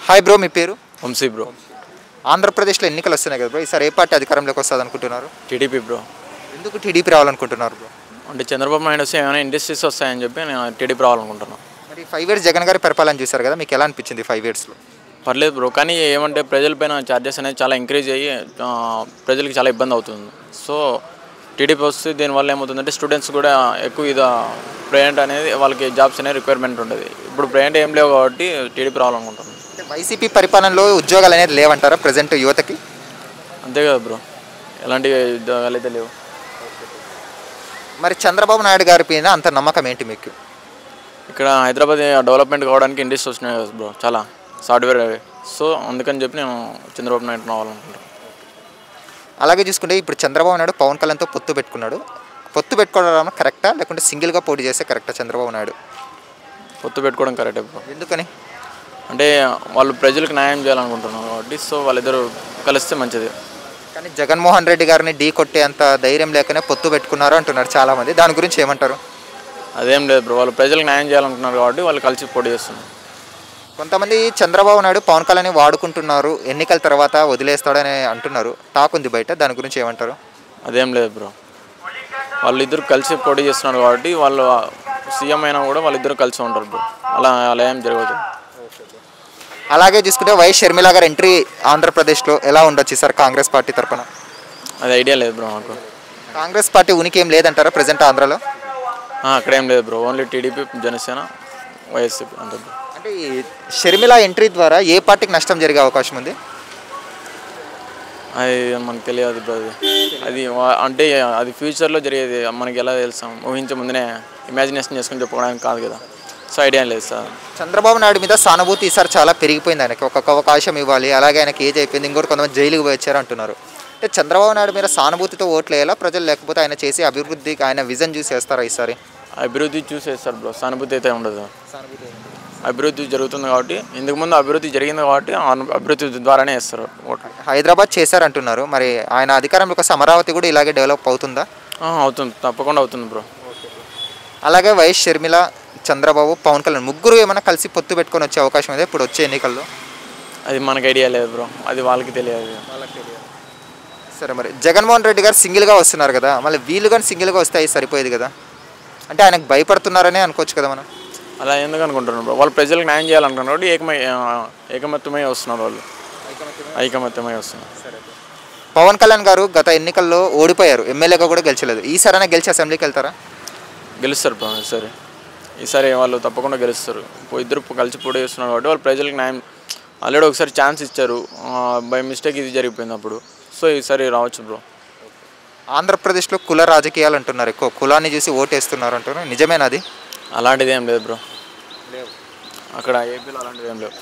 Hi bro, మీ పేరు? Vamsi bro. ఆంధ్రప్రదేశ్లో ఎన్నికలు వస్తున్నాయి కదా బ్రో, ఈసారి ఏ పార్టీ అధికారంలోకి వస్తుంది అనుకుంటున్నారు? TDP bro. ఎందుకు టీడీపీ రావాలనుకుంటున్నారు బ్రో? అంటే చంద్రబాబు నాయుడు వస్తే ఏమైనా ఇండస్ట్రీస్ వస్తాయని చెప్పి నేను టీడీపీ రావాలనుకుంటున్నాను. మరి 5 ఇయర్స్ జగన్ గారి పరిపాలన చూశారు కదా, మీకు ఎలా అనిపించింది 5 ఇయర్స్లో? పర్లేదు బ్రో, కానీ ఏమంటే ప్రజలపైన ఛార్జెస్ అనేది చాలా ఇంక్రీజ్ అయ్యి ప్రజలకి చాలా ఇబ్బంది అవుతుంది. సో టీడీపీ వస్తే దీనివల్ల ఏమవుతుందంటే స్టూడెంట్స్ కూడా ఎక్కువ ప్రజెంట్ అనేది వాళ్ళకి జాబ్స్ అనేది రిక్వైర్మెంట్ ఉంటుంది. ఇప్పుడు ప్రజెంట్ ఏం లేవు కాబట్టి టీడీపీ రావాలనుకుంటున్నాను. వైసీపీ పరిపాలనలో ఉద్యోగాలు అనేది లేవంటారా ప్రజెంట్ యువతకి? అంతే కదా బ్రో, ఎలాంటి ఉద్యోగాలు అయితే లేవు. మరి చంద్రబాబు నాయుడు గారి పైన అంత నమ్మకం ఏంటి మీకు? ఇక్కడ హైదరాబాద్ డెవలప్మెంట్ కావడానికి ఇండస్ట్రీస్ వచ్చినాయి కదా బ్రో, చాలా సాఫ్ట్వేర్ అవి. సో అందుకని చెప్పి నేను చంద్రబాబు నాయుడు రావాలనుకుంటున్నాను. అలాగే చూసుకుంటే ఇప్పుడు చంద్రబాబు నాయుడు పవన్ కళ్యాణ్తో పొత్తు పెట్టుకున్నాడు. పొత్తు పెట్టుకోవడం కరెక్టా లేకుంటే సింగిల్గా పోటీ చేస్తే కరెక్టా చంద్రబాబు నాయుడు? పొత్తు పెట్టుకోవడం కరెక్టే బ్రో. ఎందుకని? అంటే వాళ్ళు ప్రజలకు న్యాయం చేయాలనుకుంటున్నారు కాబట్టి సో వాళ్ళిద్దరూ కలిస్తే మంచిది. కానీ జగన్మోహన్ రెడ్డి గారిని ఢీ కొట్టే అంత ధైర్యం లేకనే పొత్తు పెట్టుకున్నారు అంటున్నారు చాలామంది. దాని గురించి ఏమంటారు? అదేం లేదు బ్రో, వాళ్ళు ప్రజలకు న్యాయం చేయాలనుకుంటున్నారు కాబట్టి వాళ్ళు కలిసి పోటీ చేస్తున్నారు. కొంతమంది చంద్రబాబు నాయుడు పవన్ కళ్యాణ్ వాడుకుంటున్నారు, ఎన్నికల తర్వాత వదిలేస్తాడని అంటున్నారు, టాక్ ఉంది బయట. దాని గురించి ఏమంటారు? అదేం లేదు బ్రో, వాళ్ళిద్దరు కలిసి పోటీ చేస్తున్నారు కాబట్టి వాళ్ళు సీఎం అయినా కూడా వాళ్ళిద్దరు కలిసి ఉంటారు బ్రో. అలా ఏం జరగదు. అలాగే చూసుకుంటే వైఎస్ షర్మిల గారు ఎంట్రీ ఆంధ్రప్రదేశ్లో ఎలా ఉండొచ్చు సార్ కాంగ్రెస్ పార్టీ తరఫున? అది ఐడియా లేదు బ్రో మాకు. కాంగ్రెస్ పార్టీ ఉనికి ఏం లేదంటారా ప్రజెంట్ ఆంధ్రాలో? అక్కడేం లేదు bro, only TDP, Janasena, YSP అంతే బ్రో. అంటే ఈ షర్మిల ఎంట్రీ ద్వారా ఏ పార్టీకి నష్టం జరిగే అవకాశం ఉంది? అది మనకు తెలియదు బ్రో. అది అంటే అది ఫ్యూచర్లో జరిగేది మనకి ఎలా తెలుసాం, ఊహించే ముందునే ఇమాజినేషన్ చేసుకుని చెప్పుకోవడానికి కాదు కదా. సో ఐడియా లేదు సార్. చంద్రబాబు నాయుడు మీద సానుభూతి ఈసారి చాలా పెరిగిపోయింది. ఆయనకి ఒక్కొక్క అవకాశం ఇవ్వాలి, అలాగే ఆయనకి ఏజ్ అయిపోయింది, ఇంకోటి కొంతమంది జైలుకి వచ్చారు అంటున్నారు. అంటే చంద్రబాబు నాయుడు మీద సానుభూతితో ఓట్లు వేయాలా ప్రజలు, లేకపోతే ఆయన చేసే అభివృద్ధికి ఆయన విజన్ చూసి వేస్తారా ఈసారి? అభివృద్ధి చూసేస్తారు బ్రో, సానుభూతి అయితే ఉండదు. అభివృద్ధి జరుగుతుంది కాబట్టి, ఇంతకుముందు అభివృద్ధి జరిగింది కాబట్టి అభివృద్ధి ద్వారానే వేస్తారు ఓట్లు. హైదరాబాద్ చేశారంటున్నారు, మరి ఆయన అధికారంలోకి వస్తే అమరావతి కూడా ఇలాగే డెవలప్ అవుతుందా? అవుతుంది, తప్పకుండా అవుతుంది బ్రో. అలాగే వైఎస్ షర్మిల, చంద్రబాబు, పవన్ కళ్యాణ్ ముగ్గురు ఏమైనా కలిసి పొత్తు పెట్టుకొని వచ్చే అవకాశం ఉంది ఇప్పుడు వచ్చే ఎన్నికల్లో? అది మనకు ఐడియా లేదు బ్రో, అది వాళ్ళకి తెలియదు. సరే, మరి జగన్మోహన్ రెడ్డి గారు సింగిల్గా వస్తున్నారు కదా, మళ్ళీ వీళ్ళు కానీ సింగిల్గా వస్తే అవి సరిపోయేది కదా. అంటే ఆయనకు భయపడుతున్నారనే అనుకోవచ్చు కదా మనం. అలా ఎందుకు అనుకుంటున్నారు బ్రో, వాళ్ళు ప్రజలకు న్యాయం చేయాలనుకున్నారు కాబట్టి ఏకమత్యమై వస్తున్నారు, వాళ్ళు ఐకమత్యమై వస్తున్నారు. పవన్ కళ్యాణ్ గారు గత ఎన్నికల్లో ఓడిపోయారు, ఎమ్మెల్యేగా కూడా గెలిచలేదు. ఈసారైనా గెలిచి అసెంబ్లీకి వెళ్తారా? గెలుస్తారు బ్రో ఈసారి వాళ్ళు తప్పకుండా గెలుస్తారు. ఇద్దరు కలిసి పోటీ చేస్తున్నారు కాబట్టి వాళ్ళు ప్రజలకు న్యాయం, ఆల్రెడీ ఒకసారి ఛాన్స్ ఇచ్చారు, బై మిస్టేక్ ఇది జరిగిపోయింది అప్పుడు. సో ఈసారి రావచ్చు బ్రో. ఆంధ్రప్రదేశ్లో కుల రాజకీయాలు అంటున్నారు, ఎక్కువ కులాన్ని చూసి ఓటేస్తున్నారు అంటున్నారు, నిజమేనా అది? అలాంటిది ఏం లేదు బ్రో, అక్కడ ఏపీలో అలాంటిది ఏం లేవు.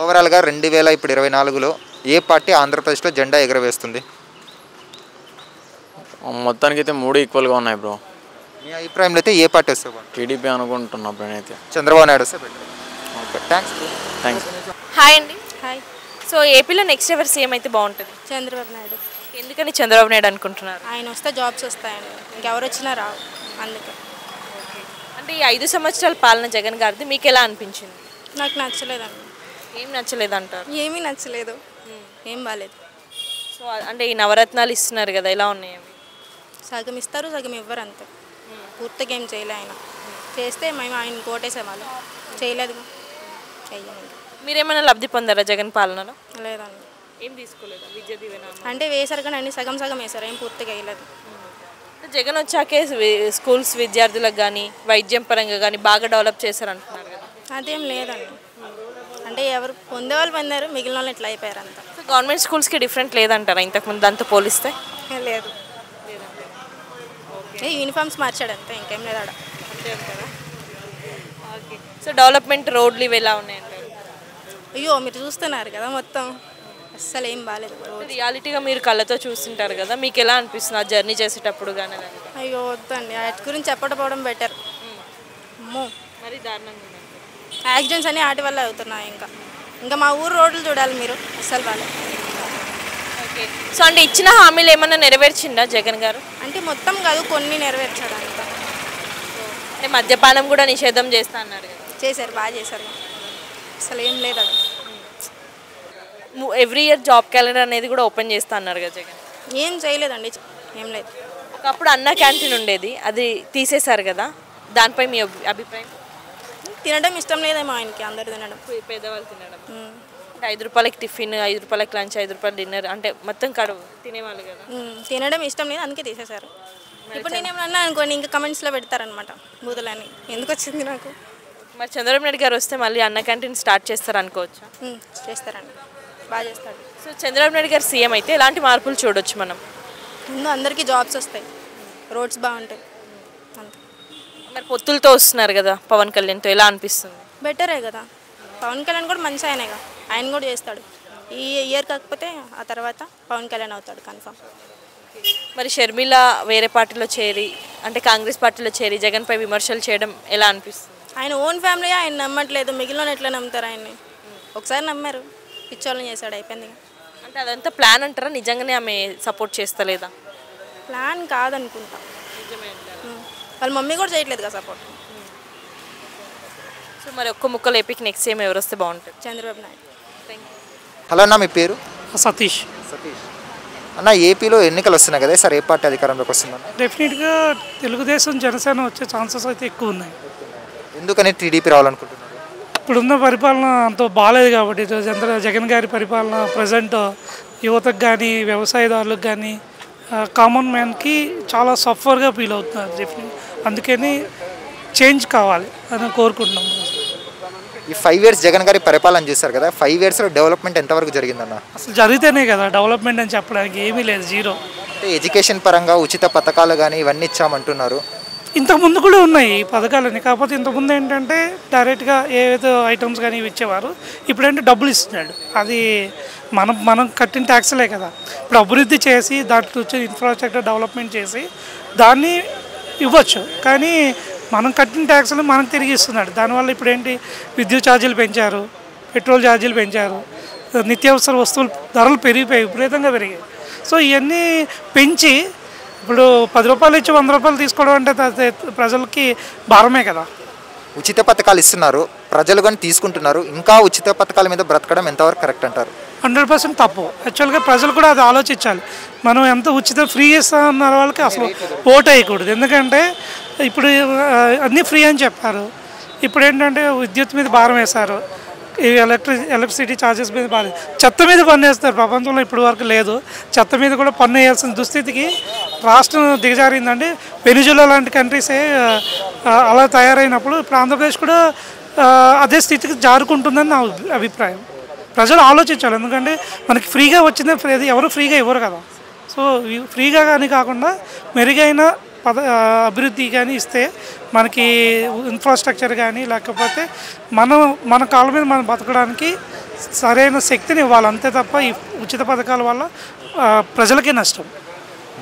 ఓవరాల్గా 2024లో ఏ పార్టీ ఆంధ్రప్రదేశ్లో జెండా ఎగరవేస్తుంది? మొత్తానికి అయితే 3 ఈక్వల్గా ఉన్నాయి బ్రో. మీ అభిప్రాయంలో అయితే ఏ పార్టీ వస్తే బాగుంటుంది? టీడీపీ అనుకుంటున్నా నేనైతే. చంద్రబాబు నాయుడు వస్తే బెటర్. Okay, thanks. హాయ్ అండి. హాయ్. సో ఏపీలో నెక్స్ట్ ఎవరు సీఎం అయితే బాగుంటుంది? చంద్రబాబు నాయుడు. ఎందుకని చంద్రబాబు నాయుడు అనుకుంటున్నారు? ఆయన వస్తే జాబ్స్ వస్తాయండి, ఇంకెవరు వచ్చినా రావు, అందుకే. అంటే ఈ 5 సంవత్సరాల పాలన జగన్ గారిది మీకు ఎలా అనిపించింది? నాకు నచ్చలేదండి. ఏం నచ్చలేదంటారు? ఏమీ నచ్చలేదు, ఏం బాగాలేదు. సో అంటే ఈ నవరత్నాలు ఇస్తున్నారు కదా, ఎలా ఉన్నాయి అవి? సగం ఇస్తారు, సగం ఇవ్వరు, అంతే. పూర్తిగా ఏం చేయలే ఆయన. చేస్తే మేము ఆయన కోటేసేవాళ్ళం, చేయలేదు, చెయ్యండి. మీరేమైనా లబ్ధి పొందారా జగన్ పాలనలో? లేదండి. ఏం తీసుకోలేదా? విద్య దీవెన అంటే వేశారు కానీ అన్ని సగం సగం వేశారు, ఏం పూర్తిగా వేయలేదు. జగన్ వచ్చాకే స్కూల్స్ విద్యార్థులకు కానీ వైద్యం పరంగా కానీ బాగా డెవలప్ చేశారంటున్నారు కదా. అదేం లేదండి, అంటే ఎవరు పొందేవాళ్ళు పొందారు, మిగిలిన వాళ్ళు ఇట్లా అయిపోయారు అంతా. సో గవర్నమెంట్ స్కూల్స్కి డిఫరెంట్ లేదంటారా ఇంతకుముందు దాంతో పోలిస్తే? లేదు, యూనిఫామ్స్ మార్చాడు అంతే, ఇంకేం లేదు ఆడ. అంతే అంటారా? ఓకే. సో డెవలప్మెంట్ రోడ్లు ఇవి ఎలా ఉన్నాయంటారు? అయ్యో, మీరు చూస్తున్నారు కదా, మొత్తం అస్సలు ఏం బాగాలేదు. రియాలిటీగా మీరు కళ్ళతో చూస్తుంటారు కదా, మీకు ఎలా అనిపిస్తుంది ఆ జర్నీ చేసేటప్పుడు కానీ? అయ్యో వద్దండి, వాటి గురించి చెప్పకపోవడం బెటర్. అమ్మో, మరి దారుణంగా ఉంది. యాక్సిడెంట్స్ అన్నీ వాటి వల్ల అవుతున్నాయి. ఇంకా మా ఊరు రోడ్లు చూడాలి మీరు, అస్సలు బాగాలేదు. ఓకే. సో అంటే ఇచ్చిన హామీలు ఏమన్నా నెరవేర్చిందా జగన్ గారు? అంటే మొత్తం కాదు, కొన్ని నెరవేర్చాడు అంతా. అంటే మద్యపానం కూడా నిషేధం చేస్తా అన్నారు కదా. చేశారు, బాగా చేశారు, అసలు ఏం లేదు అది. ఎవ్రీ ఇయర్ జాబ్ క్యాలెండర్ అనేది కూడా ఓపెన్ చేస్తా అన్నారు కదా జగన్. ఏం చేయలేదండి, ఏం లేదు. ఒకప్పుడు అన్న క్యాంటీన్ ఉండేది, అది తీసేశారు కదా, దానిపై మీ అభిప్రాయం? తినడం ఇష్టం లేదేమో ఆయనకి, అందరు తినడం. పేదవాళ్ళు తినడం అంటే 5 రూపాయలకి టిఫిన్, 5 రూపాయలకి లంచ్, 5 రూపాయలు డిన్నర్, అంటే మొత్తం కడువు తినేవాళ్ళు కదా. తినడం ఇష్టం లేదు, అందుకే తీసేశారు. ఇప్పుడు నేనేమన్నా అనుకోండి, ఇంకా కమెంట్స్లో పెడతారనమాట బూతులని. ఎందుకు వచ్చింది నాకు? మరి చంద్రబాబు నాయుడు గారు వస్తే మళ్ళీ అన్న క్యాంటీన్ స్టార్ట్ చేస్తారు అనుకోవచ్చా? చేస్తారండి, బాగా చేస్తాడు. సో చంద్రబాబు నాయుడు గారు సీఎం అయితే ఎలాంటి మార్పులు చూడొచ్చు మనం? ముందు అందరికీ జాబ్స్ వస్తాయి, రోడ్స్ బాగుంటాయి, అంతే. మరి పొత్తులతో వస్తున్నారు కదా పవన్ కళ్యాణ్తో, ఎలా అనిపిస్తుంది? బెటరే కదా, పవన్ కళ్యాణ్ కూడా మంచి ఆయనేగా, ఆయన కూడా చేస్తాడు. ఈ ఇయర్ కాకపోతే ఆ తర్వాత పవన్ కళ్యాణ్ అవుతాడు కన్ఫామ్. మరి షర్మిల వేరే పార్టీలో చేరి, అంటే కాంగ్రెస్ పార్టీలో చేరి జగన్పై విమర్శలు చేయడం ఎలా అనిపిస్తుంది? ఆయన ఓన్ ఫ్యామిలీ ఆయన నమ్మట్లేదు, మిగిలిన ఎట్లా నమ్ముతారు ఆయన్ని? ఒకసారి నమ్మారు, పిచ్చోళ్ళని చేశాడు, అయిపోయింది. అంటే అదంతా ప్లాన్ అంటారా, నిజంగానే ఆమె సపోర్ట్ చేస్తలేదా? ప్లాన్ కాదనుకుంటా, వాళ్ళ మమ్మీ కూడా చేయట్లేదు కదా సపోర్ట్. సో మరి ఒక్క ముక్కలు ఏపీకి నెక్స్ట్ సీఎం ఎవరు వస్తే బాగుంటుంది? చంద్రబాబు నాయుడు. హలో అన్న, మీ పేరు? సతీష్. అన్న, ఏపీలో ఎన్నికలు వస్తున్నాయి కదా, సార్ ఏ పార్టీ అధికారంలోకి వస్తుందన్న? డెఫినెట్గా తెలుగుదేశం జనసేన వచ్చే ఛాన్సెస్ అయితే ఎక్కువ ఉన్నాయి. ఎందుకని టీడీపీ రావాలనుకుంటున్నారు? ఇప్పుడున్న పరిపాలన అంత బాగాలేదు కాబట్టి, జగన్ గారి పరిపాలన ప్రజెంట్ యువతకు కానీ వ్యవసాయదారులకు కానీ కామన్ మ్యాన్కి చాలా సఫర్గా ఫీల్ అవుతున్నారు. డెఫినెట్ అందుకని చేంజ్ కావాలి అని కోరుకుంటున్నాం. ఈ 5 years జగన్ గారి పరిపాలన చూస్తారు కదా, 5 yearsలో డెవలప్మెంట్ ఎంతవరకు జరిగిందన్న? అసలు జరిగితేనే కదా డెవలప్మెంట్ అని చెప్పడానికి, ఏమీ లేదు, జీరో. అంటే ఎడ్యుకేషన్ పరంగా ఉచిత పథకాలు కానీ ఇవన్నీ ఇచ్చామంటున్నారు. ఇంతకుముందు కూడా ఉన్నాయి ఈ పథకాలని, కాకపోతే ఇంతకుముందు ఏంటంటే డైరెక్ట్గా ఏదో ఐటమ్స్ కానీ ఇవి ఇచ్చేవారు, ఇప్పుడంటే డబ్బులు ఇస్తున్నాడు. అది మనం కట్టిన ట్యాక్స్లే కదా. ఇప్పుడు అభివృద్ధి చేసి దాంట్లో వచ్చే ఇన్ఫ్రాస్ట్రక్చర్ డెవలప్మెంట్ చేసి దాన్ని ఇవ్వచ్చు, కానీ మనం కట్టిన ట్యాక్స్లు మనకు తిరిగి ఇస్తున్నాడు. దానివల్ల ఇప్పుడు ఏంటి, విద్యుత్ ఛార్జీలు పెంచారు, పెట్రోల్ ఛార్జీలు పెంచారు, నిత్యావసర వస్తువులు ధరలు పెరిగిపోయాయి, విపరీతంగా పెరిగాయి. సో ఇవన్నీ పెంచి ఇప్పుడు 10 రూపాయలు ఇచ్చి 100 రూపాయలు తీసుకోవడం అంటే ప్రజలకి భారమే కదా. ఉచిత పథకాలు ఇస్తున్నారు, ప్రజలు కానీ తీసుకుంటున్నారు, ఇంకా ఉచిత పథకాల మీద బ్రతకడం ఎంతవరకు కరెక్ట్ అంటారు? 100% తప్పు. యాక్చువల్గా ప్రజలు కూడా అది ఆలోచించాలి. మనం ఎంత ఉచిత ఫ్రీ ఇస్తామన్న వాళ్ళకి అసలు ఓటు వేయకూడదు. ఎందుకంటే ఇప్పుడు అన్నీ ఫ్రీ అని చెప్పారు, ఇప్పుడు ఏంటంటే విద్యుత్ మీద భారం వేశారు, ఎలక్ట్రిసిటీ ఛార్జెస్ మీద భారం, చెత్త మీద పన్ను వేస్తారు. ప్రపంచంలో ఇప్పటి వరకు లేదు, చెత్త మీద కూడా పన్ను వేయాల్సిన దుస్థితికి రాష్ట్రం దిగజారిందండి. వెనిజులా లాంటి కంట్రీసే అలా తయారైనప్పుడు ఇప్పుడు ఆంధ్రప్రదేశ్ కూడా అదే స్థితికి జారుకుంటుందని నా అభిప్రాయం. ప్రజలు ఆలోచించాలి, ఎందుకంటే మనకి ఫ్రీగా వచ్చిందే ఎవరు ఫ్రీగా ఇవ్వరు కదా. సో ఫ్రీగా కానీ కాకుండా మెరుగైన అభివృద్ధి కానీ ఇస్తే మనకి ఇన్ఫ్రాస్ట్రక్చర్ కానీ, లేకపోతే మన కాళ్ళ మీద మనం బతకడానికి సరైన శక్తిని ఇవ్వాలి, అంతే తప్ప ఈ ఉచిత పథకాల వల్ల ప్రజలకే నష్టం.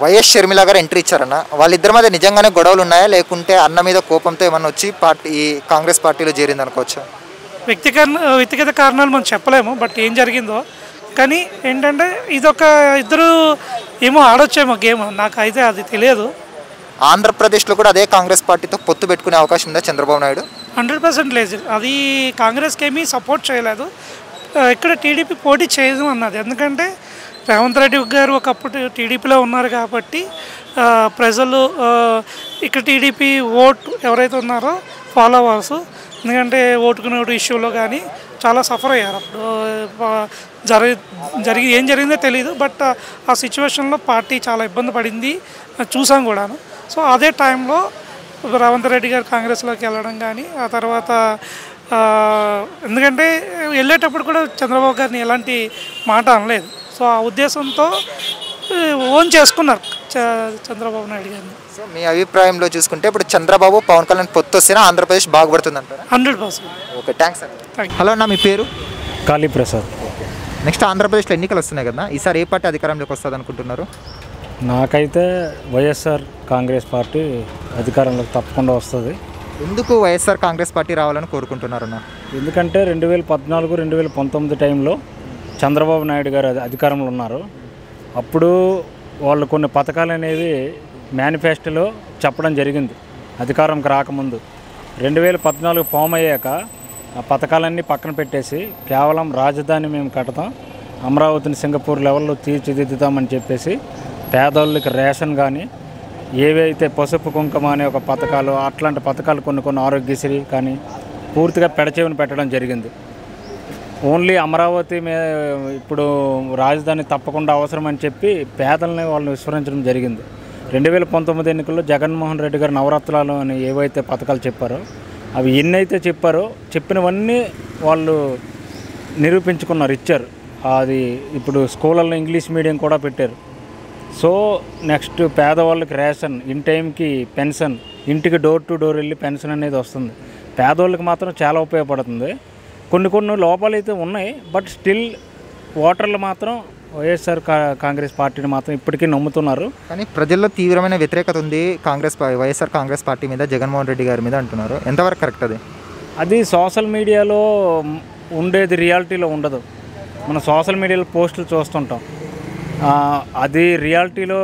వైఎస్ షర్మిల గారు ఎంట్రీ ఇచ్చారన్న, వాళ్ళిద్దరి మధ్య నిజంగానే గొడవలు ఉన్నాయా, లేకుంటే అన్న మీద కోపంతో ఏమన్నా వచ్చి ఈ కాంగ్రెస్ పార్టీలో చేరింది అనుకోవచ్చా? వ్యక్తిగత కారణాలు మనం చెప్పలేము, బట్ ఏం జరిగిందో. కానీ ఏంటంటే ఇదొక ఇద్దరు ఏమో ఆడొచ్చేమో గేమ్, నాకు అయితే అది తెలియదు. ఆంధ్రప్రదేశ్లో కూడా అదే కాంగ్రెస్ పార్టీతో పొత్తు పెట్టుకునే అవకాశం ఉందా చంద్రబాబు నాయుడు? 100% లేదు. అది కాంగ్రెస్కి ఏమీ సపోర్ట్ చేయలేదు. ఇక్కడ టీడీపీ పోటీ చేయదు అన్నది, ఎందుకంటే రేవంత్ రెడ్డి గారు ఒకప్పుడు టీడీపీలో ఉన్నారు కాబట్టి ప్రజలు ఇక్కడ టీడీపీ ఓటు ఎవరైతే ఉన్నారో ఫాలోవర్స్, ఎందుకంటే ఓటుకునే ఇష్యూలో కానీ చాలా సఫర్ అయ్యారు. అప్పుడు ఏం జరిగిందో తెలియదు, బట్ ఆ సిచ్యువేషన్లో పార్టీ చాలా ఇబ్బంది పడింది, చూసాం కూడాను. సో అదే టైంలో రేవంత్ రెడ్డి గారు కాంగ్రెస్లోకి వెళ్ళడం కానీ, ఆ తర్వాత ఎందుకంటే వెళ్ళేటప్పుడు కూడా చంద్రబాబు గారిని ఎలాంటి మాట అనలేదు. సో ఆ ఉద్దేశంతో ఓన్ చేసుకున్నారు చంద్రబాబు నాయుడు గారిని. సో మీ అభిప్రాయంలో చూసుకుంటే ఇప్పుడు చంద్రబాబు పవన్ కళ్యాణ్ పొత్తు వస్తేనే ఆంధ్రప్రదేశ్ బాగుపడుతుంది అంటారా? 100%. ఓకే, థ్యాంక్స్ అండి. హలో అన్న, మీ పేరు? కాళీప్రసాద్. నెక్స్ట్ ఆంధ్రప్రదేశ్లో ఎన్నికలు వస్తున్నాయి కదా, ఈసారి ఏ పార్టీ అధికారంలోకి వస్తుంది అనుకుంటున్నారు? నాకైతే వైఎస్ఆర్ కాంగ్రెస్ పార్టీ అధికారంలోకి తప్పకుండా వస్తుంది. ఎందుకు వైఎస్ఆర్ కాంగ్రెస్ పార్టీ రావాలని కోరుకుంటున్నారన్న? ఎందుకంటే 2014, 2019 టైంలో చంద్రబాబు నాయుడు గారు అధికారంలో ఉన్నారు. అప్పుడు వాళ్ళు కొన్ని పథకాలు అనేవి మేనిఫెస్టోలో చెప్పడం జరిగింది అధికారంకి రాకముందు. 2014 ఫామ్ అయ్యాక ఆ పథకాలన్నీ పక్కన పెట్టేసి కేవలం రాజధాని మేము కడతాం, అమరావతిని సింగపూర్ లెవెల్లో తీర్చిదిద్దుతామని చెప్పేసి పేదోళ్ళకి రేషన్ కానీ ఏవైతే పసుపు కుంకుమ అనే ఒక పథకాలు అట్లాంటి పథకాలు కొన్ని ఆరోగ్యశ్రీ కానీ పూర్తిగా పెడచెవిన పెట్టడం జరిగింది. ఓన్లీ అమరావతి ఇప్పుడు రాజధాని తప్పకుండా అవసరం అని చెప్పి పేదల్ని వాళ్ళని విస్మరించడం జరిగింది. 2019 ఎన్నికల్లో జగన్మోహన్ రెడ్డి గారు నవరత్నాలు అని ఏవైతే పథకాలు చెప్పారో అవి ఎన్నైతే చెప్పారో చెప్పినవన్నీ వాళ్ళు నిరూపించుకున్నారు, ఇచ్చారు. అది ఇప్పుడు స్కూళ్ళల్లో ఇంగ్లీష్ మీడియం కూడా పెట్టారు. సో నెక్స్ట్ పేదవాళ్ళకి రేషన్, ఇన్ టైంకి పెన్షన్, ఇంటికి డోర్ టు డోర్ వెళ్ళి పెన్షన్ అనేది వస్తుంది. పేదవాళ్ళకి మాత్రం చాలా ఉపయోగపడుతుంది. కొన్ని లోపాలు అయితే ఉన్నాయి, బట్ స్టిల్ ఓటర్లు మాత్రం వైఎస్ఆర్ కాంగ్రెస్ పార్టీని మాత్రం ఇప్పటికీ నమ్ముతున్నారు. కానీ ప్రజల్లో తీవ్రమైన వ్యతిరేకత ఉంది వైఎస్ఆర్ కాంగ్రెస్ పార్టీ మీద, జగన్మోహన్ రెడ్డి గారి మీద అంటున్నారు. ఎంతవరకు కరెక్ట్ అది? అది సోషల్ మీడియాలో ఉండేది రియాలిటీలో ఉండదు. మనం సోషల్ మీడియాలో పోస్టులు చూస్తుంటాం, అది రియాలిటీలో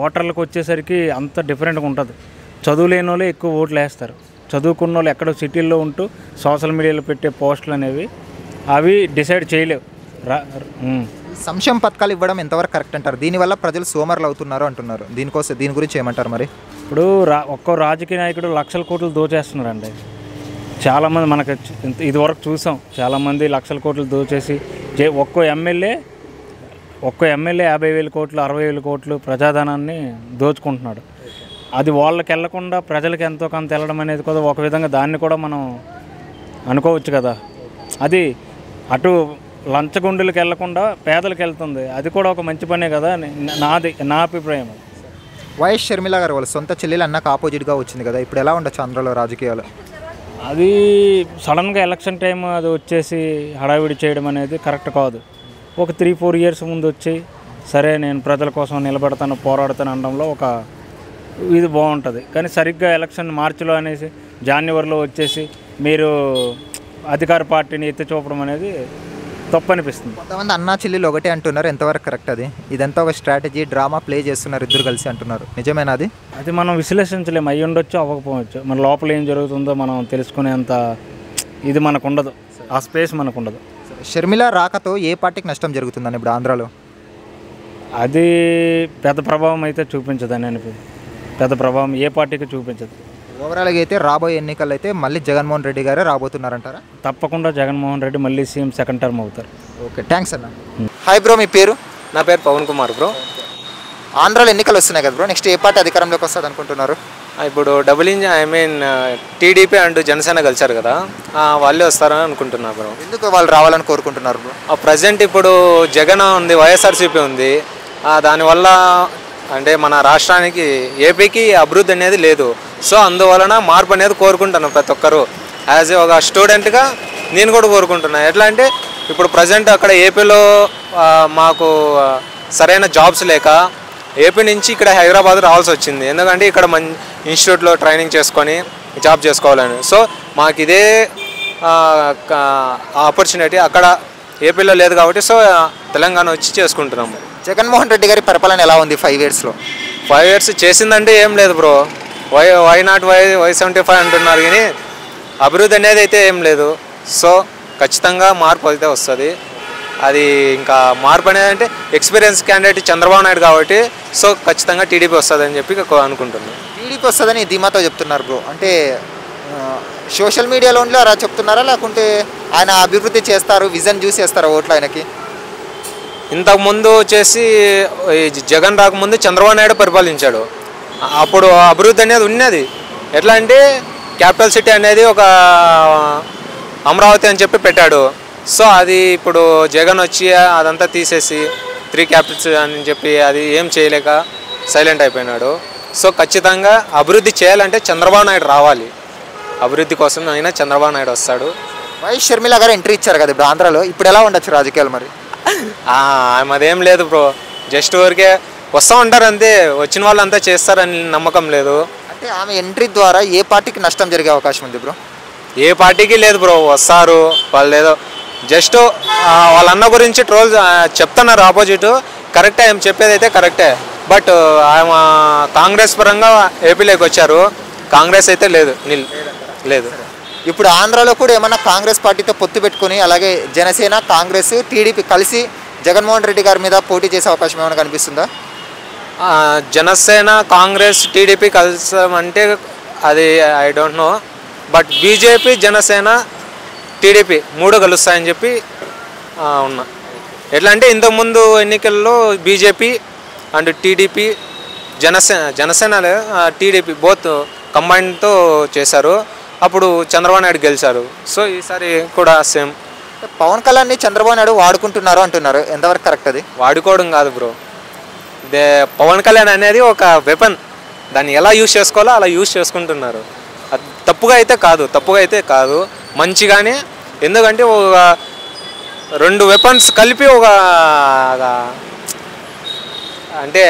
ఓటర్లకు వచ్చేసరికి అంత డిఫరెంట్గా ఉంటుంది. చదువు లేని వాళ్ళే ఎక్కువ ఓట్లు వేస్తారు. చదువుకున్న వాళ్ళు ఎక్కడో సిటీల్లో ఉంటూ సోషల్ మీడియాలో పెట్టే పోస్టులు అనేవి అవి డిసైడ్ చేయలేవు. సంక్షేమ పథకాలు ఇవ్వడం ఎంతవరకు కరెక్ట్ అంటారు? దీనివల్ల ప్రజలు సోమరులు అవుతున్నారు అంటున్నారు. దీని గురించి ఏమంటారు మరి? ఇప్పుడు ఒక్కో రాజకీయ నాయకుడు లక్షల కోట్లు దోచేస్తున్నారండి. చాలామంది మనకు ఇదివరకు చూసాం, చాలామంది లక్షల కోట్లు దోచేసి ఒక్కో ఎమ్మెల్యే 50,000 కోట్లు 60,000 కోట్లు ప్రజాధనాన్ని దోచుకుంటున్నాడు. అది వాళ్ళకి వెళ్లకుండా ప్రజలకు ఎంతో కొంత వెళ్ళడం అనేది కూడా ఒక విధంగా దాన్ని కూడా మనం అనుకోవచ్చు కదా. అది అటు లంచగొండులకు వెళ్లకుండా పేదలకు వెళ్తుంది. అది కూడా ఒక మంచి పనే కదా, నా అభిప్రాయం. వైఎస్ షర్మిల గారు వాళ్ళ సొంత చెల్లెలు అన్నకు ఆపోజిట్గా వచ్చింది కదా, ఇప్పుడు ఎలా ఉండొచ్చు ఆంధ్రలో రాజకీయాలు? అది సడన్గా ఎలక్షన్ టైం అది వచ్చేసి హడావిడి చేయడం అనేది కరెక్ట్ కాదు. ఒక 3-4 ఇయర్స్ ముందు వచ్చి సరే నేను ప్రజల కోసం నిలబడతాను, పోరాడతాను అనడంలో ఒక ఇది బాగుంటుంది. కానీ సరిగ్గా ఎలక్షన్ మార్చిలో అనేసి జనవరిలో వచ్చేసి మీరు అధికార పార్టీని ఎత్తి చూపడం అనేది తప్పు అనిపిస్తుంది. కొంతమంది అన్నా చెల్లెలు ఒకటే అంటున్నారు, ఎంతవరకు కరెక్ట్ అది? ఇదంతా ఒక స్ట్రాటజీ, డ్రామా ప్లే చేస్తున్నారు ఇద్దరు కలిసి అంటున్నారు. నిజమేనా అది? అది మనం విశ్లేషించలేము, అయ్యి ఉండొచ్చు అవ్వకపోవచ్చు. మన లోపల ఏం జరుగుతుందో మనం తెలుసుకునేంత ఇది మనకు ఉండదు, ఆ స్పేస్ మనకు ఉండదు. షర్మిల రాకతో ఏ పార్టీకి నష్టం జరుగుతుందని ఇప్పుడు ఆంధ్రాలో? అది పెద్ద ప్రభావం అయితే చూపించదని అనిపించింది. పెద్ద ప్రభావం ఏ పార్టీకి చూపించదు. ఓవరాల్గా అయితే రాబోయే ఎన్నికల్లో అయితే మళ్ళీ జగన్మోహన్ రెడ్డి గారే రాబోతున్నారంటారా? తప్పకుండా జగన్మోహన్ రెడ్డి మళ్ళీ సీఎం సెకండ్ టర్మ్ అవుతారు. ఓకే, థ్యాంక్స్ అన్న. హాయ్ బ్రో, మీ పేరు? నా పేరు పవన్ కుమార్ బ్రో. ఆంధ్రాలో ఎన్నికలు వస్తున్నాయి కదా బ్రో, నెక్స్ట్ ఏ పార్టీ అధికారంలోకి వస్తుంది అనుకుంటున్నారు? ఇప్పుడు టీడీపీ అండ్ జనసేన కలిసారు కదా, వాళ్ళే వస్తారని అనుకుంటున్నారు బ్రో. ఎందుకు వాళ్ళు రావాలని కోరుకుంటున్నారు బ్రో? ప్రజెంట్ ఇప్పుడు జగన్ ఉంది, వైఎస్ఆర్సీపీ ఉంది. దానివల్ల అంటే మన రాష్ట్రానికి ఏపీకి అభివృద్ధి అనేది లేదు. సో అందువలన మార్పు అనేది కోరుకుంటున్నాను ప్రతి ఒక్కరు. యాజ్ ఒక స్టూడెంట్గా నేను కూడా కోరుకుంటున్నాను. ఎట్లా అంటే ఇప్పుడు ప్రజెంట్ అక్కడ ఏపీలో మాకు సరైన జాబ్స్ లేక ఏపీ నుంచి ఇక్కడ హైదరాబాద్ రావాల్సి వచ్చింది. ఎందుకంటే ఇక్కడ ఇన్స్టిట్యూట్లో ట్రైనింగ్ చేసుకొని జాబ్ చేసుకోవాలని. సో మాకు ఇదే ఆపర్చునిటీ అక్కడ ఏపీలో లేదు కాబట్టి సో తెలంగాణ వచ్చి చేసుకుంటున్నాము. జగన్మోహన్ రెడ్డి గారి పరిపాలన ఎలా ఉంది 5 ఇయర్స్లో? 5 ఇయర్స్ చేసిందంటే ఏం లేదు బ్రో. వై నాట్ వై 75 అంటున్నారు, కానీ అభివృద్ధి అనేది అయితే ఏం లేదు. సో ఖచ్చితంగా మార్పు అయితే వస్తుంది. అది ఇంకా మార్పు అనేది అంటే ఎక్స్పీరియన్స్ క్యాండిడేట్ చంద్రబాబు నాయుడు కాబట్టి సో ఖచ్చితంగా టీడీపీ వస్తుంది అని చెప్పి అనుకుంటున్నాను. టీడీపీ వస్తుందని ధీమాతో చెప్తున్నారు బ్రో. అంటే సోషల్ మీడియాలో అలా చెప్తున్నారా, లేకుంటే ఆయన అభివృద్ధి చేస్తారు, విజన్ చూసి చేస్తారా ఓట్లు ఆయనకి? ఇంతకుముందు వచ్చేసి జగన్ రాకముందు చంద్రబాబు నాయుడు పరిపాలించాడు. అప్పుడు అభివృద్ధి అనేది ఉన్నది. ఎట్లా అంటే క్యాపిటల్ సిటీ అనేది ఒక అమరావతి అని చెప్పి పెట్టాడు. సో అది ఇప్పుడు జగన్ వచ్చి అదంతా తీసేసి 3 క్యాపిటల్స్ అని చెప్పి అది ఏం చేయలేక సైలెంట్ అయిపోయినాడు. సో ఖచ్చితంగా అభివృద్ధి చేయాలంటే చంద్రబాబు నాయుడు రావాలి. అభివృద్ధి కోసం అయినా చంద్రబాబు నాయుడు వస్తాడు. వైఎస్ షర్మిల గారు ఎంట్రీ ఇచ్చారు కదా ఇప్పుడు ఆంధ్రాలో, ఇప్పుడు ఎలా ఉండొచ్చు రాజకీయాలు మరి? అదేం లేదు బ్రో, జస్ట్ ఊరికే వస్తూ ఉంటారు అంతే. వచ్చిన వాళ్ళు అంతా చేస్తారని నమ్మకం లేదు. అంటే ఆమె ఎంట్రీ ద్వారా ఏ పార్టీకి నష్టం జరిగే అవకాశం ఉంది బ్రో? ఏ పార్టీకి లేదు బ్రో, వస్తారు వాళ్ళు. ఏదో జస్ట్ వాళ్ళ అన్న గురించి ట్రోల్ చెప్తున్నారు ఆపోజిట్. కరెక్టే, ఏం చెప్పేది అయితే కరెక్టే. బట్ ఆయన కాంగ్రెస్ పరంగా ఏపీలోకి వచ్చారు, కాంగ్రెస్ అయితే లేదు, లేదు. ఇప్పుడు ఆంధ్రాలో కూడా ఏమన్నా కాంగ్రెస్ పార్టీతో పొత్తు పెట్టుకుని అలాగే జనసేన, కాంగ్రెస్, టీడీపీ కలిసి జగన్మోహన్ రెడ్డి గారి మీద పోటీ చేసే అవకాశం ఏమైనా కనిపిస్తుందా? జనసేన కాంగ్రెస్ టీడీపీ కలిసామంటే అది I don't know, but BJP Janasena TDP 3 కలుస్తాయని చెప్పి ఉన్నా. ఎట్లా అంటే ఇంతకుముందు ఎన్నికల్లో BJP and TDP Janasena TDP both కంబైన్తో చేశారు. అప్పుడు చంద్రబాబు నాయుడు గెలిచారు. సో ఈసారి కూడా సేమ్. పవన్ కళ్యాణ్ని చంద్రబాబు నాయుడు వాడుకుంటున్నారు అంటున్నారు, ఎంతవరకు కరెక్ట్? అది వాడుకోవడం కాదు బ్రో. పవన్ కళ్యాణ్ అనేది ఒక వెపన్, దాన్ని ఎలా యూజ్ చేసుకోవాలో అలా యూజ్ చేసుకుంటున్నారు. అది తప్పుగా అయితే కాదు, మంచిగానే. ఎందుకంటే ఒక 2 వెపన్స్ కలిపి అంటే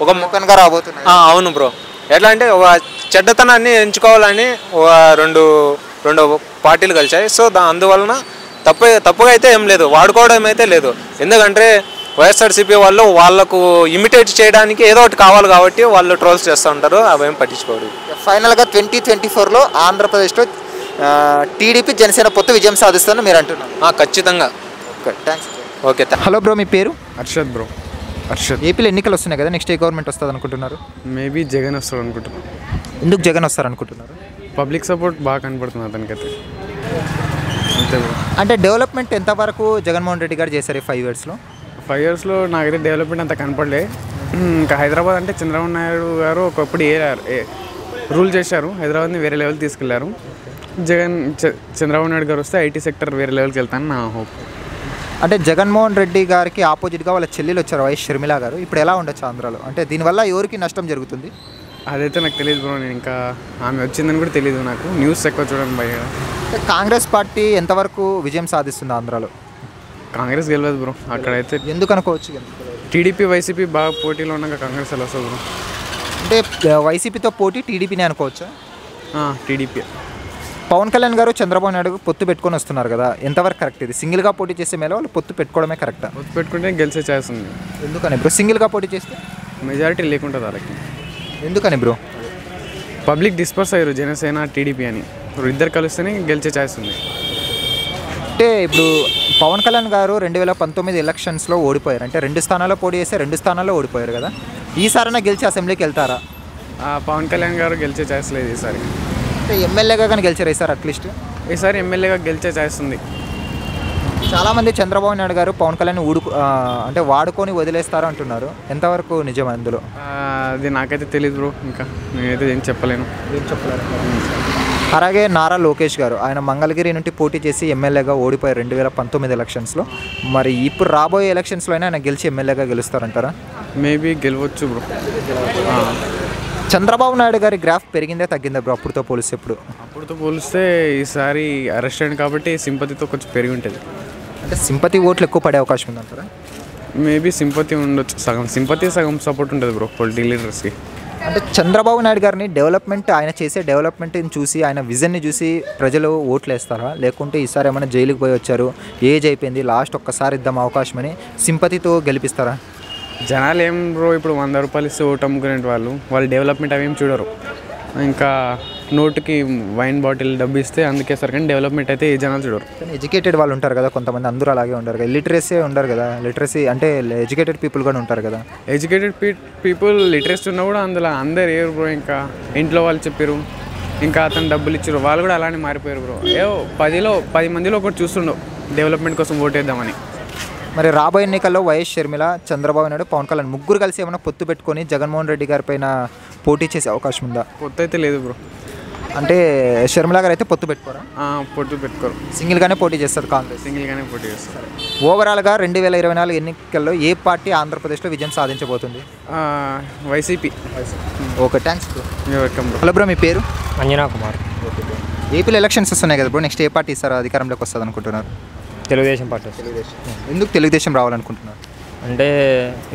ఒక ముఖంగా రాబోతున్నాయి. అవును బ్రో. ఎట్లా అంటే ఒక చెడ్డతనాన్ని ఎంచుకోవాలని రెండు పార్టీలు కలిసాయి. సో అందువలన తప్పుగా అయితే ఏం లేదు, వాడుకోవడం అయితే లేదు. ఎందుకంటే వైఎస్ఆర్సీపీ వాళ్ళకు ఇమిటేట్ చేయడానికి ఏదో ఒకటి కావాలి కాబట్టి వాళ్ళు ట్రోల్స్ చేస్తూ ఉంటారు, అవేం పట్టించుకోరు. ఫైనల్గా 2024లో ఆంధ్రప్రదేశ్లో టీడీపీ జనసేన పొత్తు విజయం సాధిస్తుందని మీరు అంటున్నారు? ఖచ్చితంగా. Okay, thanks. Okay. Hello bro, మీ పేరు? హర్షద్ బ్రో. హర్షద్. ఏపీలో ఎన్నికలు వస్తున్నాయి కదా, నెక్స్ట్ ఏ గవర్నమెంట్ వస్తుంది అనుకుంటున్నారు? మేబీ జగన్ వస్తాడు అనుకుంటున్నాను. ఎందుకు జగన్ వస్తారు అనుకుంటున్నారు? పబ్లిక్ సపోర్ట్ బాగా కనపడుతుంది అతనికైతే, అంతే బ్రో. అంటే డెవలప్మెంట్ ఎంతవరకు జగన్మోహన్ రెడ్డి గారు చేశారు ఈ 5 yearsలో? 5 yearsలో నాకైతే డెవలప్మెంట్ అంత కనపడలే. ఇంకా హైదరాబాద్ అంటే చంద్రబాబు నాయుడు గారు ఒకప్పుడు రూల్ చేశారు, హైదరాబాద్ని వేరే లెవెల్ తీసుకెళ్లారు. చంద్రబాబు నాయుడు గారు వస్తే ఐటీ సెక్టర్ వేరే లెవెల్కి వెళ్తాను నా హోప్. అంటే జగన్మోహన్ రెడ్డి గారికి ఆపోజిట్గా వాళ్ళ చెల్లెలు వచ్చారు, వైఎస్ షర్మిల గారు. ఇప్పుడు ఎలా ఉండొచ్చు ఆంధ్రాలో? అంటే దీనివల్ల ఎవరికి నష్టం జరుగుతుంది? అదైతే నాకు తెలియదు బ్రో. నేను ఇంకా ఆమె వచ్చిందని కూడా తెలియదు నాకు, న్యూస్ ఎక్కువ చూడండి భయ. కాంగ్రెస్ పార్టీ ఎంతవరకు విజయం సాధిస్తుంది ఆంధ్రాలో? కాంగ్రెస్ గెలవదు బ్రో అక్కడైతే. ఎందుకు అనుకోవచ్చు? టీడీపీ వైసీపీ బాగా పోటీలో ఉన్నాక కాంగ్రెస్ ఎలా వస్తుంది బ్రో? అంటే వైసీపీతో పోటీ టీడీపీని అనుకోవచ్చా? టీడీపీ. పవన్ కళ్యాణ్ గారు చంద్రబాబు నాయుడు పొత్తు పెట్టుకొని వస్తున్నారు కదా, ఎంతవరకు కరెక్ట్? ఇది సింగిల్గా పోటీ చేసే మేళ వాళ్ళు పొత్తు పెట్టుకోవడమే కరెక్టా? పొత్తు పెట్టుకుంటే గెలిచే ఛాన్స్ ఉంది. ఎందుకని బ్రో? సింగిల్గా పోటీ చేస్తే మెజారిటీ లేకుంటుంది వాళ్ళకి. ఎందుకని బ్రో? పబ్లిక్ డిస్పర్స్ అయ్యారు జనసేన టీడీపీ అని, ఇద్దరు కలిస్తేనే గెలిచే ఛాన్స్ ఉంది. అంటే ఇప్పుడు పవన్ కళ్యాణ్ గారు 2019 ఎలక్షన్స్లో ఓడిపోయారు. అంటే 2 స్థానాల్లో పోటీ చేస్తే 2 స్థానాల్లో ఓడిపోయారు కదా, ఈసారైనా గెలిచి అసెంబ్లీకి వెళ్తారా? పవన్ కళ్యాణ్ గారు గెలిచే ఛాన్స్ లేదు ఈసారి. అంటే ఎమ్మెల్యేగా కానీ గెలిచారు ఈసారి, అట్లీస్ట్ ఈసారి ఎమ్మెల్యేగా గెలిచే ఛాన్స్ ఉంది. చాలామంది చంద్రబాబు నాయుడు గారు పవన్ కళ్యాణ్ అంటే వాడుకొని వదిలేస్తారు అంటున్నారు, ఎంతవరకు నిజం అందులో? అది నాకైతే తెలియదు బ్రో, ఇంకా నేనైతే ఏం చెప్పలేను. అలాగే నారా లోకేష్ గారు, ఆయన మంగళగిరి నుండి పోటీ చేసి ఎమ్మెల్యేగా ఓడిపోయారు 2019 ఎలక్షన్స్లో. మరి ఇప్పుడు రాబోయే ఎలక్షన్స్లో అయినా ఆయన గెలిచి ఎమ్మెల్యేగా గెలుస్తారంటారా? మేబీ గెలవచ్చు బ్రో. చంద్రబాబు నాయుడు గారి గ్రాఫ్ పెరిగిందే తగ్గిందా బ్రో అప్పుడుతో పోలిస్తే? అప్పుడుతో పోలిస్తే ఈసారి అరెస్ట్ అయింది కాబట్టి సింపతితో కొంచెం పెరిగి ఉంటుంది. అంటే సింపతి ఓట్లు ఎక్కువ పడే అవకాశం ఉందంటారా? మేబీ సింపతి ఉండొచ్చు, సగం సింపతి సగం సపోర్ట్ ఉంటుంది బ్రో పొలిటికల్ లీడర్స్కి. అంటే చంద్రబాబు నాయుడు గారిని ఆయన చేసే డెవలప్మెంట్ని చూసి, ఆయన విజన్ని చూసి ప్రజలు ఓట్లు వేస్తారా? లేకుంటే ఈసారి ఏమైనా జైలుకి పోయి వచ్చారు, ఏజ్ అయిపోయింది, లాస్ట్ ఒక్కసారి ఇద్దాం అవకాశం అని సింపతితో గెలిపిస్తారా? జనాలు ఏం బ్రో, ఇప్పుడు 100 రూపాయలు ఇస్తే ఓటు అమ్ముకునే వాళ్ళు డెవలప్మెంట్ అవేం చూడరు. ఇంకా నోటుకి వైన్ బాటిల్ డబ్బు ఇస్తే అందుకే సార్, కానీ డెవలప్మెంట్ అయితే ఏ జనాలు చూడరు. కానీ ఎడ్యుకేటెడ్ వాళ్ళు ఉంటారు కదా కొంతమంది, అందరూ అలాగే ఉంటారు కదా, లిటరసీ ఉండరు కదా. లిటరసీ అంటే ఎడ్యుకేటెడ్ పీపుల్ కూడా ఉంటారు కదా. ఎడ్యుకేటెడ్ పీపుల్ లిటరసీ ఉన్నా కూడా అందులో అందరు ఏరు బ్రో. ఇంకా ఇంట్లో వాళ్ళు చెప్పారు, ఇంకా అతను డబ్బులు ఇచ్చారు, వాళ్ళు కూడా అలానే మారిపోయారు బ్రో. 10 మందిలో ఒకటి చూస్తుండవు డెవలప్మెంట్ కోసం ఓటేద్దామని. మరి రాబోయే ఎన్నికల్లో వైఎస్ షర్మిల, చంద్రబాబు నాయుడు, పవన్ కళ్యాణ్ ముగ్గురు కలిసి ఏమైనా పొత్తు పెట్టుకొని జగన్మోహన్ రెడ్డి గారి పైన పోటీ చేసే అవకాశం ఉందా? పొత్తు అయితే లేదు బ్రో. అంటే షర్మిల గారు అయితే పొత్తు పెట్టుకోరా? పొత్తు పెట్టుకోరు, సింగిల్గానే పోటీ చేస్తారు కాంగ్రెస్. సింగిల్గానే పోటీ చేస్తారు. ఓవరాల్గా 2024 ఎన్నికల్లో ఏ పార్టీ ఆంధ్రప్రదేశ్లో విజయం సాధించబోతుంది? YCP. Okay, thanks bro. Welcome bro. Hello bro, మీ పేరు? అంజనా కుమార్. ఏపీలో ఎలక్షన్స్ వస్తున్నాయి కదా బ్రో, నెక్స్ట్ ఏ పార్టీ సార్ అధికారంలోకి వస్తుంది అనుకుంటున్నారు? తెలుగుదేశం పార్టీ. ఎందుకు తెలుగుదేశం రావాలనుకుంటున్నారు? అంటే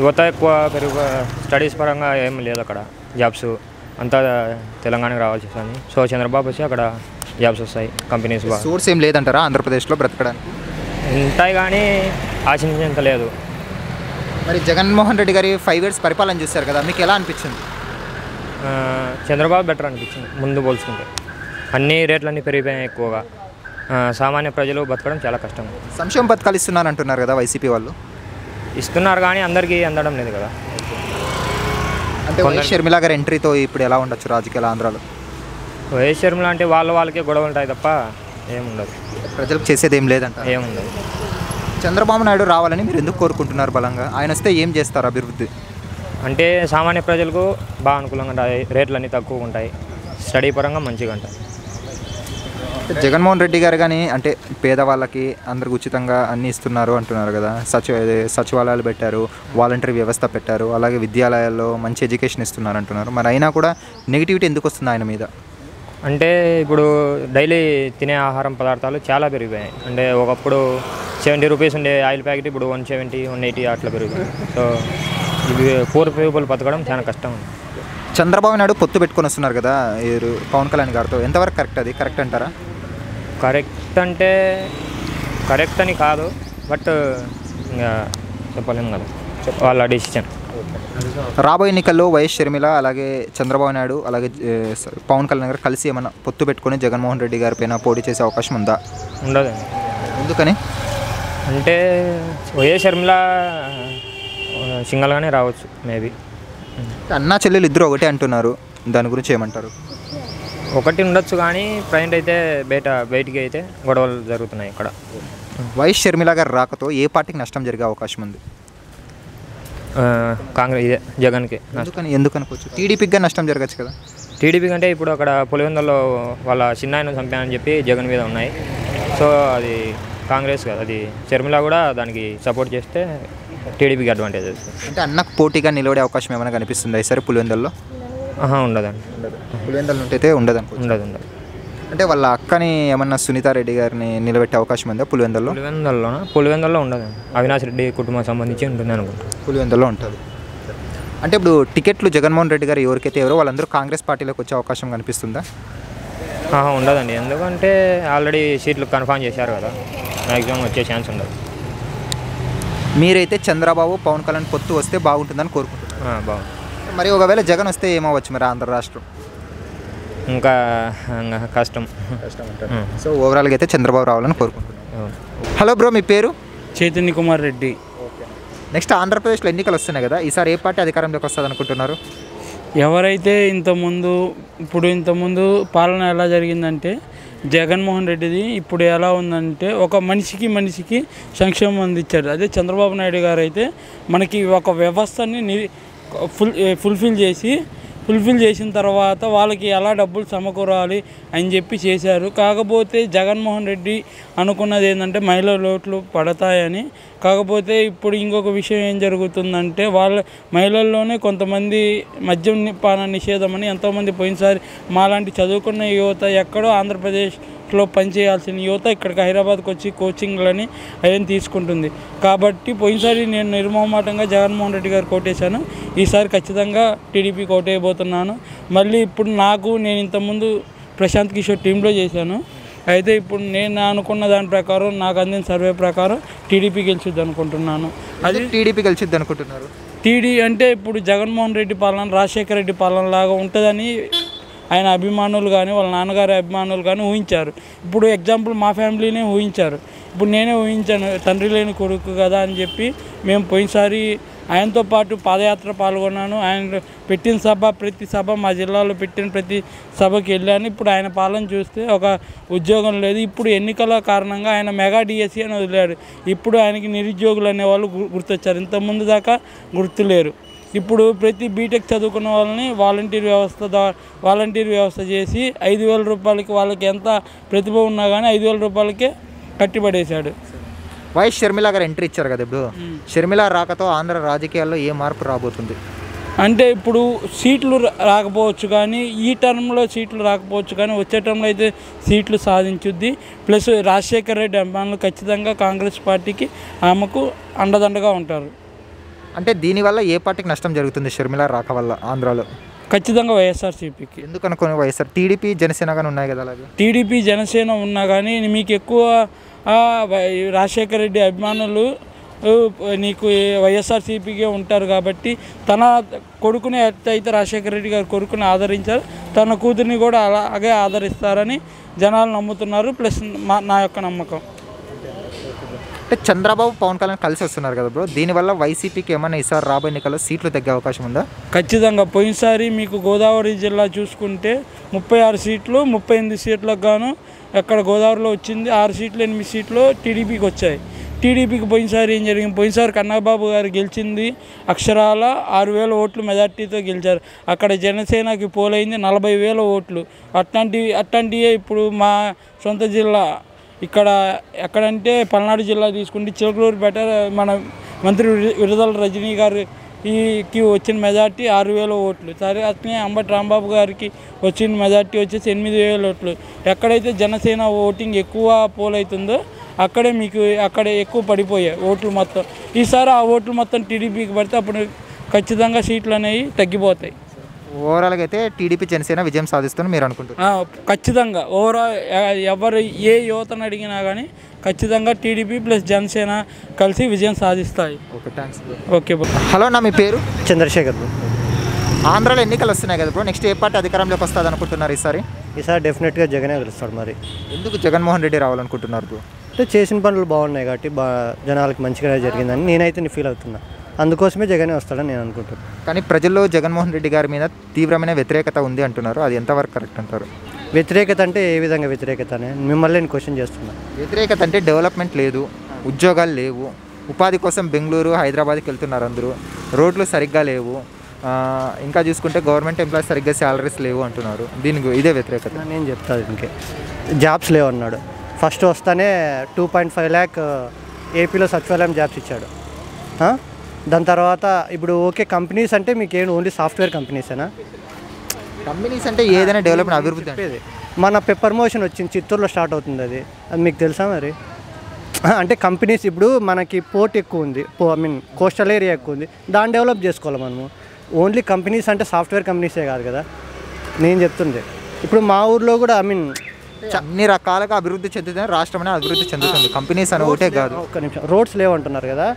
యువత ఎక్కువ స్టడీస్ పరంగా ఏం లేదు అక్కడ, జాబ్స్ అంతా తెలంగాణకి రావాల్సి వస్తుంది. సో చంద్రబాబు వచ్చి అక్కడ జాబ్స్ వస్తాయి, కంపెనీస్ బాగా. సోర్స్ ఏం లేదంటారా ఆంధ్రప్రదేశ్లో బ్రతకడానికి? ఉంటాయి కానీ ఆశించేంత లేదు. మరి జగన్మోహన్ రెడ్డి గారి 5 years పరిపాలన చూస్తారు కదా, మీకు ఎలా అనిపించింది? చంద్రబాబు బెటర్ అనిపించింది ముందు పోల్చుకుంటే. అన్ని రేట్లన్నీ పెరిగిపోయాయి ఎక్కువగా. సామాన్య ప్రజలు బతకడం చాలా కష్టం. సంక్షేమ పథకాలు ఇస్తున్నారు అంటున్నారు కదా వైసీపీ వాళ్ళు. ఇస్తున్నారు కానీ అందరికీ అందడం లేదు కదా. అంటే వైఎస్ షర్మిల గారి ఎంట్రీతో ఇప్పుడు ఎలా ఉండొచ్చు రాజకీయాలు ఆంధ్రాలో? వైఎస్ షర్మిల అంటే వాళ్ళకే గొడవలు ఉంటాయి తప్ప ఏముండదు, ప్రజలకు చేసేది ఏం లేదంట. ఏముండదు. చంద్రబాబు నాయుడు రావాలని మీరు ఎందుకు కోరుకుంటున్నారు బలంగా? ఆయన వస్తే ఏం చేస్తారు అభివృద్ధి? అంటే సామాన్య ప్రజలకు బాగా అనుకూలంగా ఉంటాయి, రేట్లు అన్నీ తక్కువగా ఉంటాయి, స్టడీ పరంగా మంచిగా ఉంటాయి. జగన్మోహన్ రెడ్డి గారు కానీ అంటే పేదవాళ్ళకి అందరికి ఉచితంగా అన్నీ ఇస్తున్నారు అంటున్నారు కదా. సచివాలయాలు పెట్టారు, వాలంటరీ వ్యవస్థ పెట్టారు, అలాగే విద్యాలయాల్లో మంచి ఎడ్యుకేషన్ ఇస్తున్నారు అంటున్నారు. మరి అయినా కూడా నెగిటివిటీ ఎందుకు వస్తుంది ఆయన మీద? అంటే ఇప్పుడు డైలీ తినే ఆహారం పదార్థాలు చాలా పెరిగిపోయాయి. అంటే ఒకప్పుడు 70 రూపీస్ ఉండే ఆయిల్ ప్యాకెట్ ఇప్పుడు 170, 180 అట్లా పెరిగిపోయింది. సో ఇవి పూర్ పీపుల్ బతకడం చాలా కష్టం. చంద్రబాబు నాయుడు పొత్తు పెట్టుకొని వస్తున్నారు కదా పవన్ కళ్యాణ్ గారితో, ఎంతవరకు కరెక్ట్? అది కరెక్ట్ అంటారా? కరెక్ట్ అంటే కరెక్ట్ అని కాదు, బట్ ఇంకా చెప్పలేము కదా, వాళ్ళ డిసిషన్. రాబోయే ఎన్నికల్లో వైఎస్ షర్మిల అలాగే చంద్రబాబు నాయుడు అలాగే పవన్ కళ్యాణ్ గారు కలిసి ఏమన్నా పొత్తు పెట్టుకొని జగన్మోహన్ రెడ్డి గారి పైన పోటీ చేసే అవకాశం ఉందా? ఉండదండి. ఎందుకని? అంటే వైఎస్ షర్మిల సింగల్గానే రావచ్చు మేబీ. అన్నా చెల్లెలు ఇద్దరు ఒకటే అంటున్నారు, దాని గురించి ఏమంటారు? ఒకటి ఉండొచ్చు కానీ ప్రజెంట్ అయితే బయటికి అయితే గొడవలు జరుగుతున్నాయి ఇక్కడ. వైఎస్ షర్మిల గారు రాకతో ఏ పార్టీకి నష్టం జరిగే అవకాశం ఉంది? కాంగ్రెస్ ఇదే జగన్కి. ఎందుకనుకోవచ్చు? టీడీపీగా నష్టం జరగచ్చు కదా. టీడీపీ కంటే ఇప్పుడు అక్కడ పులివెందుల్లో వాళ్ళ చిన్నాయన చంపానని చెప్పి జగన్ మీద ఉన్నాయి. సో అది కాంగ్రెస్ కదా, అది షర్మిల కూడా దానికి సపోర్ట్ చేస్తే టీడీపీకి అడ్వాంటేజ్ వస్తుంది. అంటే అన్నకు పోటీగా నిలబడే అవకాశం ఏమైనా కనిపిస్తుంది ఈసారి పులివెందుల్లో? ఉండదండి. పులివెందులు ఉంటే ఉండదు. అంటే వాళ్ళ అక్కని ఏమన్నా సునీతారెడ్డి గారిని నిలబెట్టే అవకాశం ఉందా పులివెందుల్లో? పులివెందుల్లో ఉండదండి. అవినాష్ రెడ్డి కుటుంబం సంబంధించి ఉంటుంది అనుకుంటా. పులివెందుల్లో ఉంటుంది. అంటే ఇప్పుడు టికెట్లు జగన్మోహన్ రెడ్డి గారు ఎవరికైతే ఎవరో వాళ్ళందరూ కాంగ్రెస్ పార్టీలోకి వచ్చే అవకాశం కనిపిస్తుందా? ఉండదండి. ఎందుకంటే ఆల్రెడీ సీట్లు కన్ఫర్మ్ చేశారు కదా, మ్యాక్సిమం వచ్చే ఛాన్స్ ఉండదు. మీరైతే చంద్రబాబు పవన్ కళ్యాణ్ పొత్తు వస్తే బాగుంటుందని కోరుకుంటున్నారు. బాగుంది. మరి ఒకవేళ జగన్ వస్తే ఏమవ్వచ్చు మరి ఆంధ్ర రాష్ట్రం? ఇంకా కష్టం. సో ఓవరాల్గా అయితే చంద్రబాబు రావాలని కోరుకుంటున్నాను. హలో బ్రో, మీ పేరు? చైతన్య కుమార్ రెడ్డి. నెక్స్ట్ ఆంధ్రప్రదేశ్లో ఎన్నికలు వస్తున్నాయి కదా, ఈసారి ఏ పార్టీ అధికారంలోకి వస్తుంది అనుకుంటున్నారు? ఎవరైతే ఇంతకుముందు పాలన ఎలా జరిగిందంటే జగన్మోహన్ రెడ్డిది ఇప్పుడు ఎలా ఉందంటే ఒక మనిషికి సంక్షేమం అందించారు. అదే చంద్రబాబు నాయుడు గారు అయితే మనకి ఒక వ్యవస్థని ఫుల్ఫిల్ చేసిన తర్వాత వాళ్ళకి ఎలా డబ్బులు సమకూరాలి అని చెప్పి చేశారు. కాకపోతే జగన్మోహన్ రెడ్డి అనుకున్నది ఏంటంటే మహిళల లోట్లు పడతాయని. కాకపోతే ఇప్పుడు ఇంకొక విషయం ఏం జరుగుతుందంటే మహిళల్లోనే కొంతమంది మద్యం పాన నిషేధం అని ఎంతోమంది పోయినసారి మాలాంటి చదువుకున్న యువత ఎక్కడో ఆంధ్రప్రదేశ్లో పనిచేయాల్సిన యువత ఇక్కడికి హైదరాబాద్కి వచ్చి కోచింగ్లని అవన్నీ తీసుకుంటుంది. కాబట్టి పోయినసారి నేను నిర్మోహమాటంగా జగన్మోహన్ రెడ్డి గారు కోటేశాను. ఈసారి ఖచ్చితంగా టీడీపీ కోటేయబోతున్నాను. మళ్ళీ ఇప్పుడు నేను ఇంతకుముందు ప్రశాంత్ కిషోర్ టీంలో చేశాను. అయితే ఇప్పుడు నేను అనుకున్న దాని ప్రకారం నాకు అందిన సర్వే ప్రకారం టీడీపీ గెలిచిద్ది అనుకుంటున్నాను. అది టీడీపీ గెలిచిద్ది అనుకుంటున్నారు? అంటే ఇప్పుడు జగన్మోహన్ రెడ్డి పాలన రాజశేఖర రెడ్డి పాలన లాగా ఉంటుందని ఆయన అభిమానులు కానీ వాళ్ళ నాన్నగారి అభిమానులు కానీ ఊహించారు. ఇప్పుడు ఎగ్జాంపుల్ మా ఫ్యామిలీనే ఊహించారు. ఇప్పుడు నేనే ఊహించాను, తండ్రి లేని కొడుకు కదా అని చెప్పి మేము పోయినసారి ఆయనతో పాటు పాదయాత్ర పాల్గొన్నాను. ఆయన పెట్టిన ప్రతి సభ మా జిల్లాలో పెట్టిన ప్రతి సభకి వెళ్ళాను. ఇప్పుడు ఆయన పాలన చూస్తే ఒక ఉద్యోగం లేదు. ఇప్పుడు ఎన్నికల కారణంగా ఆయన మెగా డిఎస్సీ అని వదిలాడు. ఇప్పుడు ఆయనకి నిరుద్యోగులు అనేవాళ్ళు గుర్తొచ్చారు. ఇంతకుముందు దాకా గుర్తులేరు. ఇప్పుడు ప్రతి బీటెక్ చదువుకున్న వాళ్ళని వాలంటీర్ వ్యవస్థ చేసి 5,000 రూపాయలకి వాళ్ళకి ఎంత ప్రతిభ ఉన్నా కానీ 5,000 రూపాయలకే కట్టిపడేశాడు. వైఎస్ షర్మిల గారు ఎంట్రీ ఇచ్చారు కదా, ఇప్పుడు షర్మిల రాకతో ఆంధ్ర రాజకీయాల్లో ఏ మార్పు రాబోతుంది? అంటే ఇప్పుడు సీట్లు రాకపోవచ్చు కానీ ఈ టర్మ్లో సీట్లు రాకపోవచ్చు కానీ వచ్చే టర్మ్లో అయితే సీట్లు సాధించుద్ది. ప్లస్ రాజశేఖర రెడ్డి అభిమానులు ఖచ్చితంగా కాంగ్రెస్ పార్టీకి ఆమెకు అండదండగా ఉంటారు. అంటే దీనివల్ల ఏ పార్టీకి నష్టం జరుగుతుంది షర్మిల రాక వల్ల ఆంధ్రాలో? ఖచ్చితంగా వైఎస్ఆర్సీపీకి. ఎందుకు అనుకుని వైఎస్ఆర్? టీడీపీ జనసేన కానీ ఉన్నాయి కదా. అలాగే టీడీపీ జనసేన ఉన్నా కానీ మీకు ఎక్కువ రాజశేఖర రెడ్డి అభిమానులు నీకు వైఎస్ఆర్సీపీకే ఉంటారు కాబట్టి తన కొడుకుని ఎట్లయితే రాజశేఖర రెడ్డి గారు కొడుకుని ఆదరించారు తన కూతురిని కూడా అలాగే ఆదరిస్తారని జనాలు నమ్ముతున్నారు. ప్లస్ నా యొక్క నమ్మకం. అంటే చంద్రబాబు పవన్ కళ్యాణ్ కలిసి వస్తున్నారు కదా బ్రో, దీనివల్ల వైసీపీకి ఏమైనా ఈసారి రాబోయే ఎన్నికల్లో సీట్లు తగ్గే అవకాశం ఉందా? ఖచ్చితంగా. పోయినసారి మీకు గోదావరి జిల్లా చూసుకుంటే 36 సీట్లు 38 సీట్లకు గాను అక్కడ గోదావరిలో వచ్చింది 6 సీట్లు 8 సీట్లు టీడీపీకి వచ్చాయి. టీడీపీకి పోయినసారి ఏం జరిగింది, పోయినసారి కన్నబాబు గారు గెలిచింది అక్షరాల 6,000 ఓట్లు మెజార్టీతో గెలిచారు. అక్కడ జనసేనకి పోలైంది 40,000 ఓట్లు. అట్లాంటివే ఇప్పుడు మా సొంత జిల్లా ఇక్కడ ఎక్కడంటే పల్నాడు జిల్లా తీసుకుంటే చిలకలూరుపేట మన మంత్రి విడుదల రజనీ గారికి వచ్చిన మెజార్టీ 6,000 ఓట్లు. సరే అట్లనే అంబటి రాంబాబు గారికి వచ్చిన మెజార్టీ వచ్చేసి 8,000 ఓట్లు. ఎక్కడైతే జనసేన ఓటింగ్ ఎక్కువ పోల్ అవుతుందో అక్కడే ఎక్కువ పడిపోయాయి ఓట్లు మొత్తం. ఈసారి ఆ ఓట్లు మొత్తం టీడీపీకి పడితే అప్పుడు ఖచ్చితంగా సీట్లు అనేవి తగ్గిపోతాయి. ఓవరాల్గా అయితే టీడీపీ జనసేన విజయం సాధిస్తుందని మీరు అనుకుంటున్నారు? ఖచ్చితంగా. ఎవరు ఏ యువతను అడిగినా కానీ ఖచ్చితంగా టీడీపీ ప్లస్ జనసేన కలిసి విజయం సాధిస్తాయి. Okay, thanks. Okay bro. Hello, నా మీ పేరు? చంద్రశేఖర్ బ్రో. ఆంధ్రాలో ఎన్నికలు వస్తున్నాయి కదా బ్రో, నెక్స్ట్ ఏ పార్టీ అధికారంలోకి వస్తుంది అనుకుంటున్నారు ఈసారి? ఈసారి డెఫినెట్గా జగనే గెలుస్తాడు. మరి ఎందుకు జగన్మోహన్ రెడ్డి రావాలనుకుంటున్నారు బ్రో? అంటే చేసిన పనులు బాగున్నాయి కాబట్టి జనాలకు మంచిగానే జరిగిందని నేనైతే ఫీల్ అవుతున్నా. అందుకోసమే జగనే వస్తాడని నేను అనుకుంటున్నాను. కానీ ప్రజల్లో జగన్మోహన్ రెడ్డి గారి మీద తీవ్రమైన వ్యతిరేకత ఉంది అంటున్నారు, అది ఎంతవరకు కరెక్ట్ అంటారు? వ్యతిరేకత అంటే ఏ విధంగా వ్యతిరేకత అని మిమ్మల్ని నేను క్వశ్చన్ చేస్తున్నాను. వ్యతిరేకత అంటే డెవలప్మెంట్ లేదు, ఉద్యోగాలు లేవు, ఉపాధి కోసం బెంగళూరు హైదరాబాద్కి వెళ్తున్నారు అందరూ, రోడ్లు సరిగ్గా లేవు, ఇంకా చూసుకుంటే గవర్నమెంట్ ఎంప్లాయీస్ సరిగ్గా శాలరీస్ లేవు అంటున్నారు. దీనికి ఇదే వ్యతిరేకత. నేను చెప్తాను. ఇంకే జాబ్స్ లేవు అన్నాడు. ఫస్ట్ వస్తానే 2.5 lakh ఏపీలో సచివాలయం జాబ్స్ ఇచ్చాడు. దాని తర్వాత ఇప్పుడు ఓకే కంపెనీస్ అంటే మీకు ఏంటి ఓన్లీ సాఫ్ట్వేర్ కంపెనీసేనా? కంపెనీస్ అంటే ఏదైనా డెవలప్మెంట్ అభివృద్ధి చెప్పేది. మన పెప్పర్ మోషన్ వచ్చింది, చిత్తూరులో స్టార్ట్ అవుతుంది. అది మీకు తెలుసా మరి? అంటే కంపెనీస్ ఇప్పుడు మనకి పోర్ట్ ఎక్కువ ఉంది, కోస్టల్ ఏరియా ఎక్కువ ఉంది, దాన్ని డెవలప్ చేసుకోవాలి మనము. ఓన్లీ కంపెనీస్ అంటే సాఫ్ట్వేర్ కంపెనీసే కాదు కదా నేను చెప్తుంది. ఇప్పుడు మా ఊర్లో కూడా అన్ని రకాలుగా అభివృద్ధి చెందుతుంది, రాష్ట్రమే అభివృద్ధి చెందుతుంది, కంపెనీస్ అని ఒకటే కాదు. ఒక్క నిమిషం, రోడ్స్ లేవంటున్నారు కదా,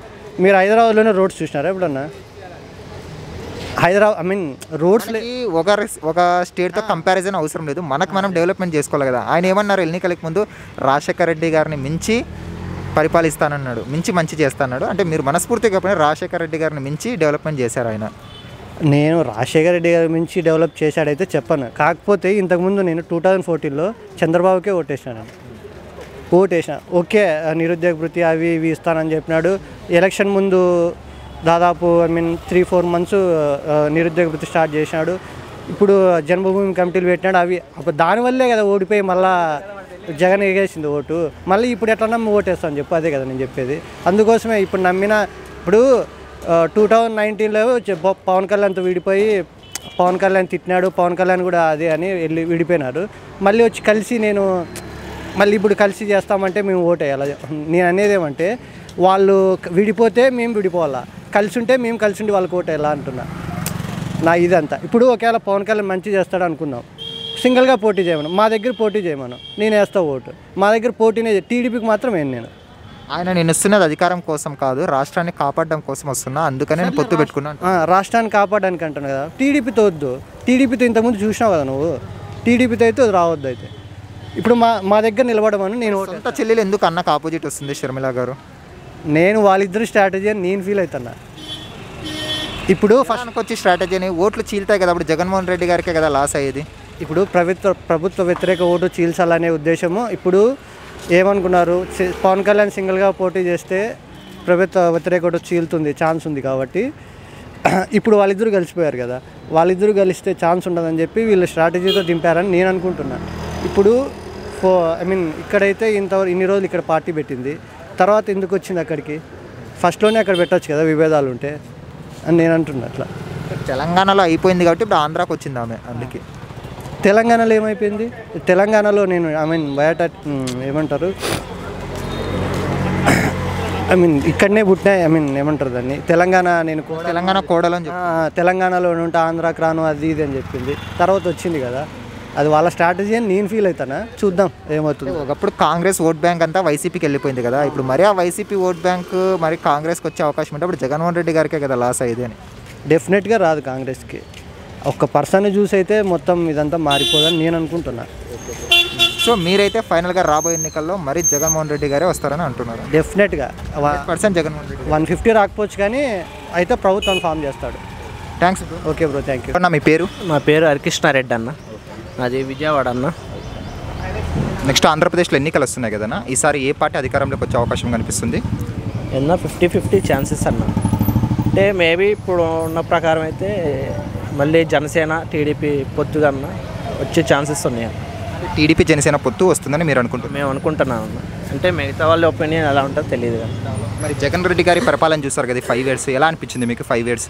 మీరు హైదరాబాద్లోనే రోడ్స్ చూసినారా ఎప్పుడన్నా? రోడ్స్ ఒక స్టేట్తో కంపారిజన్ అవసరం లేదు, మనకు మనం డెవలప్మెంట్ చేసుకోవాలి కదా. ఆయన ఏమన్నారు ఎన్నికలకు ముందు, రాజశేఖర రెడ్డి గారిని మించి పరిపాలిస్తానన్నాడు, మించి మంచి చేస్తాన్నాడు. అంటే మీరు మనస్ఫూర్తిగా చెప్పిన రాజశేఖర రెడ్డి గారిని మించి డెవలప్మెంట్ చేశారు ఆయన. నేను రాజశేఖర రెడ్డి గారి మించి డెవలప్ చేశాడైతే చెప్పను. కాకపోతే ఇంతకుముందు నేను 2014లో చంద్రబాబుకే ఓటేసిన. ఓకే నిరుద్యోగ భృతి అవి ఇవి ఇస్తానని చెప్పినాడు. ఎలక్షన్ ముందు దాదాపు 3-4 months నిరుద్యోగ భృతి స్టార్ట్ చేసినాడు. ఇప్పుడు జన్మభూమి కమిటీలు పెట్టినాడు. అవి అప్పుడు దానివల్లే కదా ఓడిపోయి మళ్ళా జగన్ ఎగేసింది ఓటు. మళ్ళీ ఇప్పుడు ఎట్లా నమ్మి ఓటేస్తాను చెప్పు, అదే కదా నేను చెప్పేది. అందుకోసమే ఇప్పుడు నమ్మిన. ఇప్పుడు 2019లో పవన్ కళ్యాణ్తో విడిపోయి పవన్ కళ్యాణ్ తిట్టినాడు, పవన్ కళ్యాణ్ కూడా అదే అని వెళ్ళి విడిపోయినారు. మళ్ళీ వచ్చి కలిసి మళ్ళీ ఇప్పుడు కలిసి చేస్తామంటే మేము ఓటేయాలి. నేను అనేది ఏమంటే వాళ్ళు విడిపోతే మేము విడిపోవాలా, కలిసి ఉంటే మేము కలిసి ఉండి వాళ్ళకి ఓటేయాలా అంటున్నా. నా ఇదంతా ఇప్పుడు ఒకవేళ పవన్ కళ్యాణ్ మంచి చేస్తాడు అనుకుందాం, సింగిల్గా పోటీ చేయమను, మా దగ్గర పోటీ చేయమను, నేను వేస్తా ఓటు. మా దగ్గర పోటీనే, టీడీపీకి మాత్రం నేను నేను వస్తున్నది అధికారం కోసం కాదు, రాష్ట్రాన్ని కాపాడడం కోసం వస్తున్నా, అందుకని నేను పొత్తు పెట్టుకున్నాను. రాష్ట్రాన్ని కాపాడడానికి అంటున్నాను కదా. టీడీపీతో వద్దు, టీడీపీతో ఇంతకుముందు చూసినావు కదా నువ్వు, టీడీపీతో అయితే రావద్దు. అయితే ఇప్పుడు మా దగ్గర నిలబడమని నేను. సొంత చెల్లెలు ఎందుకు అన్నకు ఆపోజిట్ వస్తుంది షర్మిల గారు? నేను వాళ్ళిద్దరు స్ట్రాటజీ అని నేను ఫీల్ అవుతున్నా. ఇప్పుడు ఫస్ట్ వచ్చి స్ట్రాటజీని ఓట్లు చీల్తాయి కదా, అప్పుడు జగన్మోహన్ రెడ్డి గారికే కదా లాస్ అయ్యేది. ఇప్పుడు ప్రభుత్వ వ్యతిరేక ఓటు చీల్చాలనే ఉద్దేశము. ఇప్పుడు ఏమనుకున్నారు, పవన్ కళ్యాణ్ సింగిల్గా పోటీ చేస్తే ప్రభుత్వ వ్యతిరేక ఓటు చీలుతుంది, ఛాన్స్ ఉంది కాబట్టి ఇప్పుడు వాళ్ళిద్దరూ కలిసిపోయారు కదా, వాళ్ళిద్దరూ కలిస్తే ఛాన్స్ ఉండదని చెప్పి వీళ్ళు స్ట్రాటజీతో దింపారని నేను అనుకుంటున్నాను. ఇప్పుడు ఇక్కడైతే ఇన్ని రోజులు ఇక్కడ పార్టీ పెట్టింది, తర్వాత ఎందుకు వచ్చింది అక్కడికి? ఫస్ట్లోనే అక్కడ పెట్టచ్చు కదా విభేదాలు ఉంటే అని నేను అంటున్నా. అట్లా తెలంగాణలో అయిపోయింది కాబట్టి ఇప్పుడు ఆంధ్రాకి వచ్చింది ఆమె. అందుకే తెలంగాణలో ఏమైపోయింది? తెలంగాణలో నేను బయట ఏమంటారు, ఇక్కడనే పుట్టినా, ఏమంటారు దాన్ని, నేను తెలంగాణ కోడలు, తెలంగాణలో ఉంటే ఆంధ్రాకి రాను అది ఇది అని చెప్పింది. తర్వాత వచ్చింది కదా, అది వాళ్ళ స్ట్రాటజీ అని నేను ఫీల్ అవుతానా, చూద్దాం ఏమవుతుంది. ఒకప్పుడు కాంగ్రెస్ ఓట్ బ్యాంక్ అంతా వైసీపీకి వెళ్ళిపోయింది కదా, ఇప్పుడు మరి ఆ వైసీపీ ఓట్ బ్యాంక్ మరి కాంగ్రెస్కి వచ్చే అవకాశం ఉంటే అప్పుడు జగన్మోహన్ రెడ్డి గారికే కదా లాస్ అయ్యేది అని. డెఫినెట్గా రాదు కాంగ్రెస్కి. ఒక్క పర్సన్ చూసి అయితే మొత్తం ఇదంతా మారిపోదని నేను అనుకుంటున్నా. సో మీరైతే ఫైనల్గా రాబోయే ఎన్నికల్లో మరి జగన్మోహన్ రెడ్డి గారే వస్తారని అంటున్నారు. డెఫినెట్గా 100% జగన్మోహన్ రెడ్డి 150 రాకపోవచ్చు కానీ అయితే ప్రభుత్వం ఫామ్ చేస్తాడు. Thanks. Okay bro, thank you. మీ పేరు? నా పేరు హరికృష్ణారెడ్డి అన్న, అది విజయవాడ అన్న. నెక్స్ట్ ఆంధ్రప్రదేశ్లో ఎన్నికలు వస్తున్నాయి కదన్నా, ఈసారి ఏ పార్టీ అధికారంలోకి వచ్చే అవకాశం కనిపిస్తుంది? ఎన్న 50-50 ఛాన్సెస్ అన్న. అంటే మేబీ ఇప్పుడు ఉన్న ప్రకారం అయితే మళ్ళీ జనసేన టీడీపీ పొత్తుగా అన్న వచ్చే ఛాన్సెస్ ఉన్నాయి. టీడీపీ జనసేన పొత్తు వస్తుందని మీరు అనుకుంటున్నారు? మేము అనుకుంటున్నాం అన్న. అంటే మిగతా వాళ్ళ ఒపీనియన్ ఎలా ఉంటుందో తెలియదు కదా. మరి జగన్ రెడ్డి గారి పరిపాలన చూస్తారు కదా 5 years, ఎలా అనిపించింది మీకు 5 years?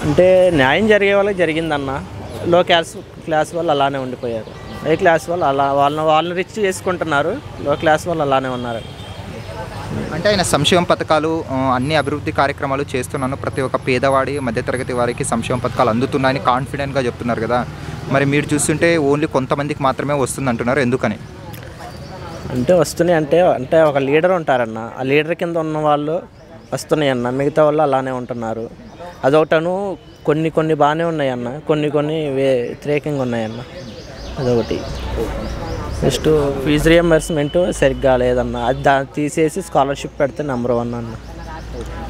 అంటే న్యాయం జరిగే వాళ్ళకి జరిగిందన్న. లో క్లాస్ వాళ్ళు అలానే ఉండిపోయారు, హై క్లాస్ వాళ్ళు అలా వాళ్ళని రిచ్ చేసుకుంటున్నారు, లో క్లాస్ వాళ్ళు అలానే ఉన్నారు. అంటే ఆయన సంక్షేమ పథకాలు అన్ని అభివృద్ధి కార్యక్రమాలు చేస్తున్నాను, ప్రతి ఒక్క పేదవాడి మధ్యతరగతి వారికి సంక్షేమ పథకాలు అందుతున్నాయని కాన్ఫిడెంట్గా చెప్తున్నారు కదా, మరి మీరు చూస్తుంటే ఓన్లీ కొంతమందికి మాత్రమే వస్తుంది అంటున్నారు, ఎందుకని? అంటే వస్తున్నాయి అంటే ఒక లీడర్ ఉంటారన్న, ఆ లీడర్ కింద ఉన్న వాళ్ళు వస్తున్నాయి అన్న, మిగతా వాళ్ళు అలానే ఉంటున్నారు. అదొకటను కొన్ని బాగానే ఉన్నాయన్న, కొన్ని వ్యతిరేకంగా ఉన్నాయన్న, అదొకటి. నెక్స్ట్ ఫీజు రియంబర్స్మెంట్ సరిగ్గా లేదన్న, అది తీసేసి స్కాలర్షిప్ పెడితే నెంబర్ 1 అన్న.